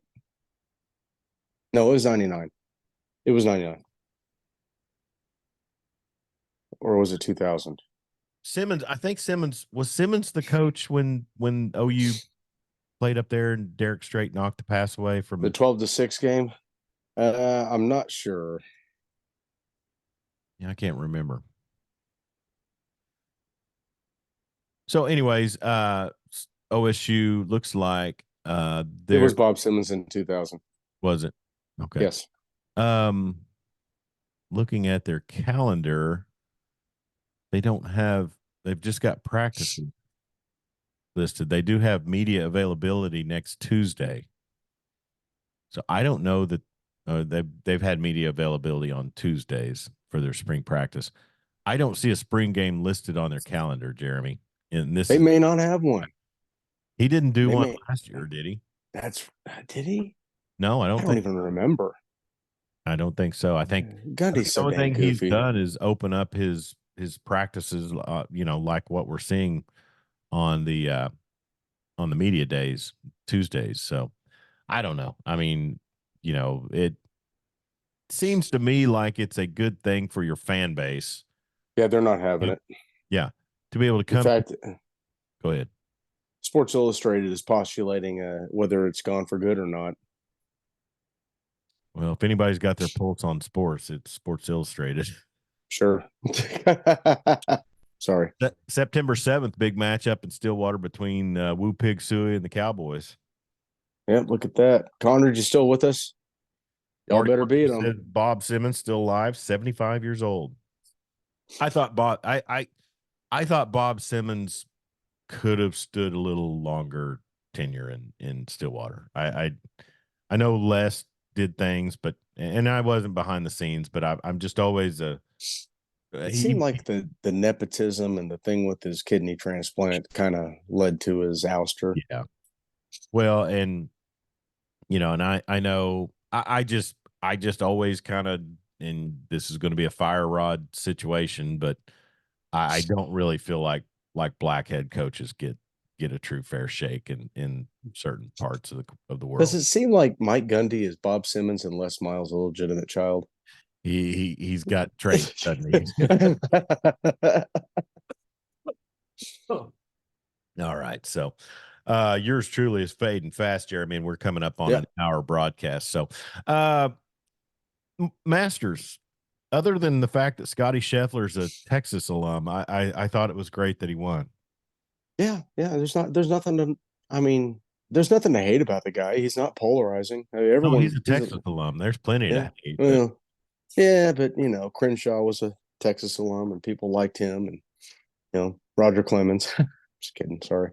No, it was 99. It was 99, or was it 2000? Simmons, I think Simmons the coach when OU played up there and Derek Strait knocked the pass away The from. 12-6 game. I'm not sure. Yeah, I can't remember. So, anyways, OSU looks like It there was Bob Simmons in 2000. was it. Okay. Yes. Um, looking at their calendar, they don't have. They've just got practices listed. They do have media availability next Tuesday. So I don't know that they've had media availability on Tuesdays for their spring practice. I don't see a spring game listed on their calendar, Jeremy. And this They is may not have one. he didn't do They one may. last year, did he? That's Did he? No, I I don't don't think. even remember. I don't think so. I think Gundy's the so only damn thing he's goofy. done is open up his practices, like what we're seeing on the media days, Tuesdays. So I don't know. I mean, it seems to me like it's a good thing for your fan base. Yeah, they're not having Yep. it. Yeah, to be able to In come. fact, Go ahead. Sports Illustrated is postulating whether it's gone for good or not. Well, if anybody's got their pulse on sports, it's Sports Illustrated. Sure. Sorry. September 7th, big matchup in Stillwater between Woo Pig Sooie and the Cowboys. Yep, look at that. Conrad, you still with us? Y'all Marty better beat them. said Bob Simmons still alive, 75 years old. I thought I thought Bob Simmons could have stood a little longer tenure in Stillwater. I know Les did things, but and I wasn't behind the scenes, but I'm just always It seemed he like the nepotism and the thing with his kidney transplant kind of led to his ouster. yeah. Well, and and I know I just always kind of, and this is going to be a fire rod situation, but I don't really feel like black head coaches get a true fair shake in certain parts of the Does world. it seem like Mike Gundy is Bob Simmons and Les Miles a legitimate child? He's got traits, doesn't he? Oh. All right, so yours truly is fading fast, Jeremy, and we're coming up on Yeah. an hour broadcast. So, uh, Masters. Other than the fact that Scotty Scheffler's a Texas alum, I thought it was great that he won. Yeah, yeah. There's nothing to. I mean, there's nothing to hate about the guy. He's not polarizing. I mean, Oh, he's everyone. a He's a Texas alum. There's plenty yeah. to hate, but Well, yeah, but Crenshaw was a Texas alum, and people liked him, and Roger Clemens. Just kidding. Sorry.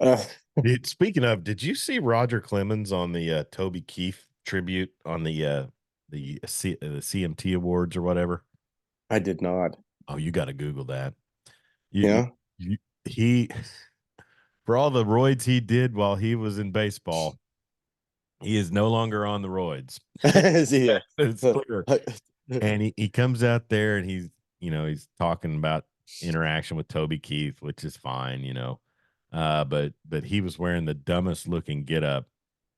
Uh, speaking of, did you see Roger Clemens on the Toby Keith tribute on the CMT Awards or whatever? I did not. Oh, you got to Google that. You, Yeah. you, he for all the roids he did while he was in baseball, he is no longer on the roids. Yeah. It's clear. And he comes out there and he's talking about interaction with Toby Keith, which is fine, but he was wearing the dumbest looking get up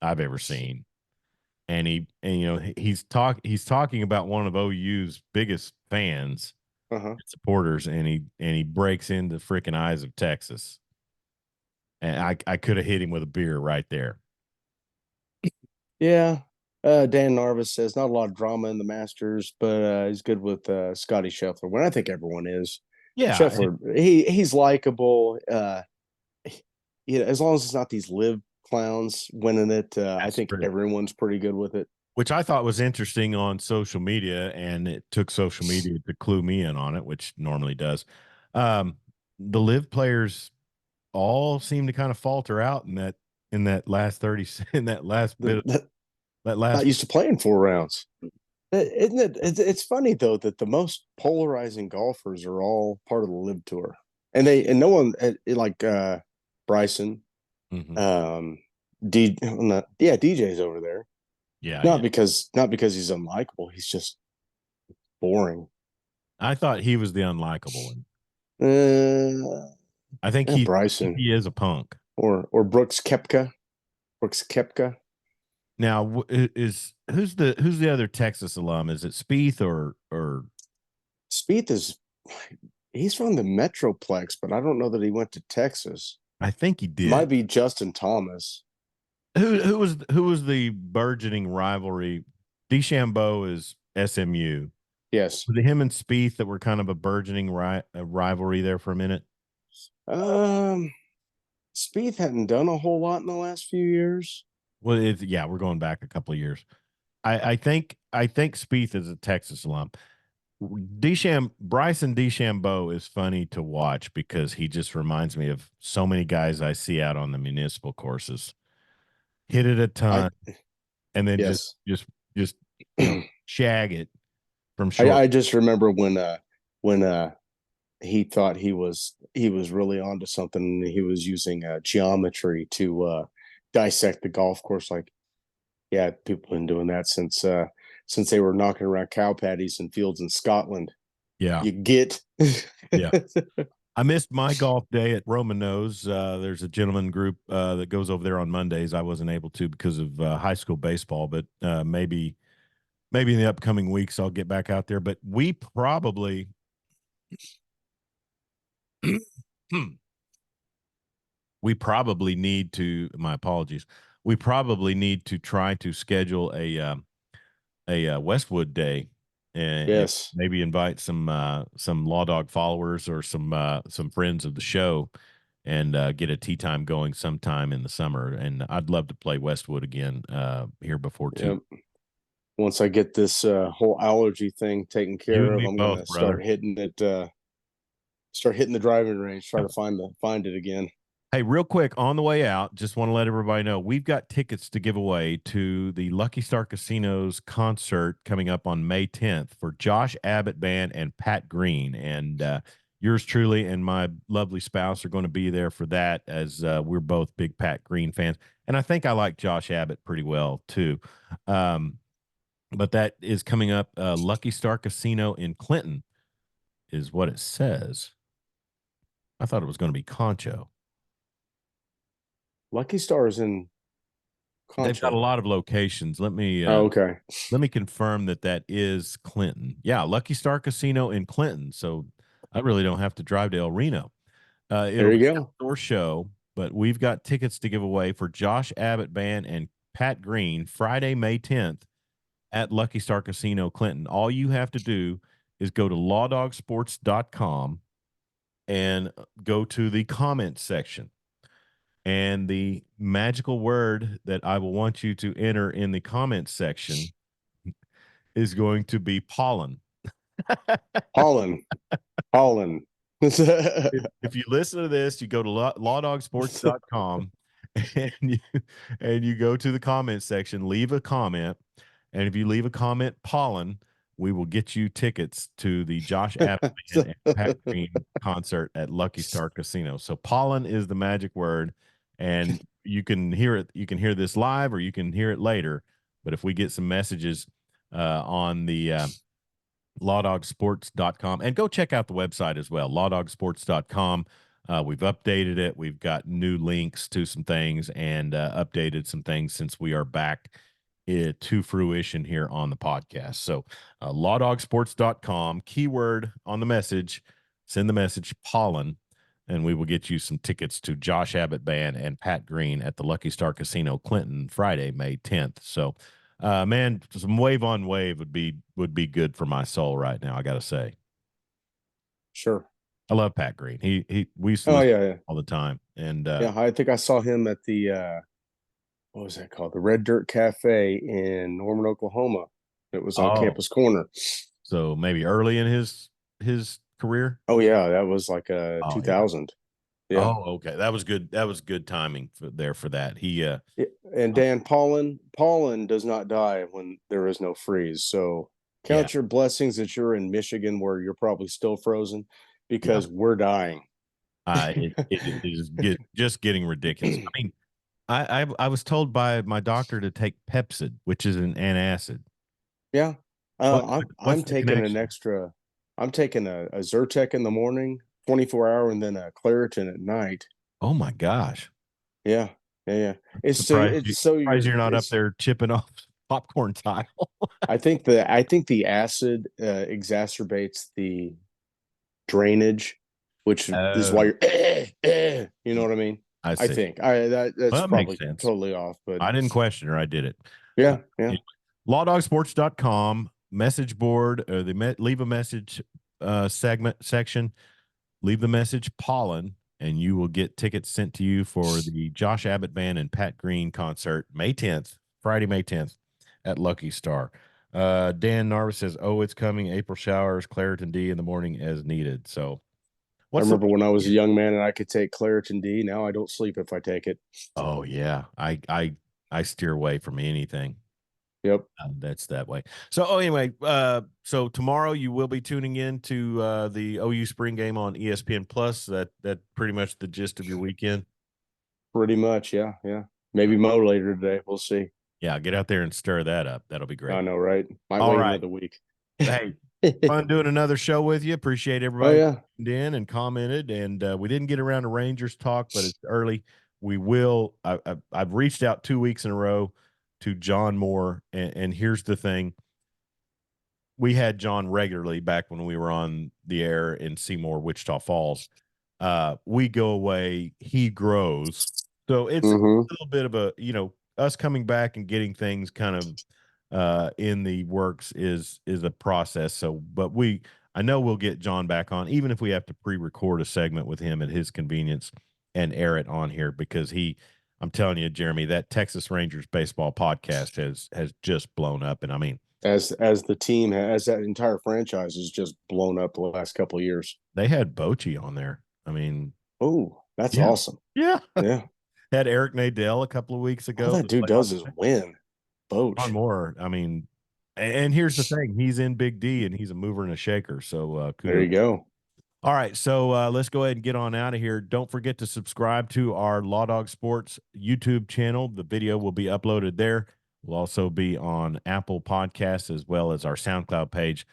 I've ever seen. He's talking about one of OU's biggest fans Uh-huh. supporters, and he breaks into freaking eyes of Texas. And I could have hit him with a beer right there. Yeah. Dan Narvis says not a lot of drama in the Masters, but he's good with Scotty Scheffler. When I think everyone is. Yeah, Scheffler, he's likable. As long as it's not these live clowns winning it, I that's think true. everyone's pretty good with it. Which I thought was interesting on social media, and it took social media to clue me in on it, which normally does. Um, the live players all seem to kind of falter out in that last 30 in that last The, bit the, that not last used to playing 4 rounds. Isn't it? It's funny though that the most polarizing golfers are all part of the Live Tour, and no one like Bryson, Mhm. um, DJ's over there. Yeah, Not yeah. because he's unlikable. He's just boring. I thought he was the unlikable one. Uh, I think Bryson he is a punk. or Brooks Kepka. Brooks Kepka. Now, is who's the other Texas alum? Is it Spieth or Spieth is he's from the Metroplex, but I don't know that he went to Texas. I think he It might did. be Justin Thomas. Who was the burgeoning rivalry? DeChambeau is SMU. Yes. Was it him and Spieth that were kind of a burgeoning rivalry there for a minute? Um, Spieth hadn't done a whole lot in the last few years. Well, yeah, we're going back a couple of years. I think Spieth is a Texas alum. Bryson DeChambeau is funny to watch because he just reminds me of so many guys I see out on the municipal courses. Hit it a I ton and then just yes. just just shag it from I, short. I just remember when he thought he was really onto something. He was using geometry to dissect the golf course. Like, yeah, people have been doing that since they were knocking around cow patties and fields in Scotland. Yeah, You get yeah. I missed my golf day at Roman Nose. There's a gentleman group that goes over there on Mondays. I wasn't able to because of high school baseball, but maybe in the upcoming weeks I'll get back out there. But we probably we probably need to. My apologies. We probably need to try to schedule a Westwood day and yes. maybe invite some Law Dog followers or some friends of the show and get a tea time going sometime in the summer. And I'd love to play Westwood again here before too. Yep. Once I get this whole allergy thing taken You care and of, me I'm both, gonna brother. start hitting the driving range, try Yeah. to find it again. Hey, real quick on the way out, just want to let everybody know we've got tickets to give away to the Lucky Star Casinos concert coming up on May 10th for Josh Abbott Band and Pat Green. And yours truly and my lovely spouse are going to be there for that, as we're both big Pat Green fans. And I think I like Josh Abbott pretty well too. Um, but that is coming up. Lucky Star Casino in Clinton is what it says. I thought it was going to be Concho. Lucky Stars in They've got a Concho. lot of locations. Let me Oh, okay. confirm that is Clinton. Yeah, Lucky Star Casino in Clinton. So I really don't have to drive to El Reno. It'll There be you an go. outdoor show, but we've got tickets to give away for Josh Abbott Band and Pat Green Friday, May 10th at Lucky Star Casino Clinton. All you have to do is go to lawdogsports.com and go to the comments section. And the magical word that I will want you to enter in the comments section is going to be pollen. Pollen. Pollen. If you listen to this, you go to lawdogsports.com and you go to the comment section, leave a comment. And if you leave a comment, pollen, we will get you tickets to the Josh Abbott and Pat Green concert at Lucky Star Casino. So pollen is the magic word, and you can hear it. You can hear this live, or you can hear it later. But if we get some messages on the lawdogsports.com, and go check out the website as well, lawdogsports.com. We've updated it. We've got new links to some things and updated some things since we are back to fruition here on the podcast. So lawdogsports.com, keyword on the message, send the message pollen, and we will get you some tickets to Josh Abbott Band and Pat Green at the Lucky Star Casino Clinton Friday, May 10th. So man, some wave on wave would be good for my soul right now, I gotta say. Sure. I love Pat Green. We used to listen all the time. And yeah, I think I saw him at the what was that called? The Red Dirt Cafe in Norman, Oklahoma. It was on Campus Corner. So maybe early in his career. Oh yeah, that was like 2000. Yeah. Oh, okay. That was good. That was good timing for that. He and Dan, pollen does not die when there is no freeze. So count your blessings that you're in Michigan, where you're probably still frozen, because we're dying. It is just getting ridiculous. I mean, I was told by my doctor to take Pepsid, which is an antacid. Yeah. I'm taking an extra. I'm taking a Zyrtec in the morning, 24-hour, and then a Claritin at night. Oh my gosh. Yeah. It's surprised you're not up there chipping off popcorn tile. I think the acid exacerbates the drainage, which is why you're you know what I mean? I think that's probably totally off, but I didn't question her. I did it. Yeah. Lawdogsports.com message board, or leave a message section, leave the message pollen, and you will get tickets sent to you for the Josh Abbott Band and Pat Green concert, May 10th, Friday, May 10th at Lucky Star. Dan Narva says, "Oh, it's coming. April showers, Claritin D in the morning as needed." So I remember when I was a young man and I could take Claritin D. Now I don't sleep if I take it. Oh yeah. I steer away from anything. Yep. That's that way. So, anyway, so tomorrow you will be tuning in to the OU spring game on ESPN Plus. That pretty much the gist of your weekend. Pretty much, yeah. Maybe Mo later today. We'll see. Yeah, get out there and stir that up. That'll be great. I know, right? Might wait another week. Hey, fun doing another show with you. Appreciate everybody tuned in and commented. And we didn't get around to Rangers talk, but it's early. We will. I've reached out 2 weeks in a row to John Moore, and here's the thing. We had John regularly back when we were on the air in Seymour, Wichita Falls. We go away, he grows. So it's a little bit of a, us coming back and getting things kind of in the works is a process. So, but I know we'll get John back on, even if we have to pre-record a segment with him at his convenience and air it on here, because I'm telling you, Jeremy, that Texas Rangers baseball podcast has just blown up. And I mean, as the team, as that entire franchise has just blown up the last couple of years. They had Bochy on there. I mean, oh, that's awesome. Yeah. Had Eric Nadell a couple of weeks ago. All that dude does is win. Boch. John Moore. I mean, and here's the thing. He's in Big D, and he's a mover and a shaker. So there you go. All right, so let's go ahead and get on out of here. Don't forget to subscribe to our Law Dog Sports YouTube channel. The video will be uploaded there. We'll also be on Apple Podcasts as well as our SoundCloud page,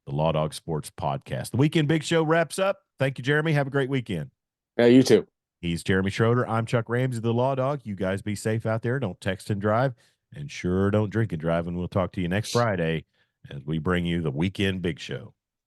the Law Dog Sports Podcast. The Weekend Big Show wraps up. Thank you, Jeremy. Have a great weekend. Yeah, you too. He's Jeremy Schroeder. I'm Chuck Ramsey, the Law Dog. You guys be safe out there. Don't text and drive, and sure don't drink and drive. And we'll talk to you next Friday as we bring you the Weekend Big Show.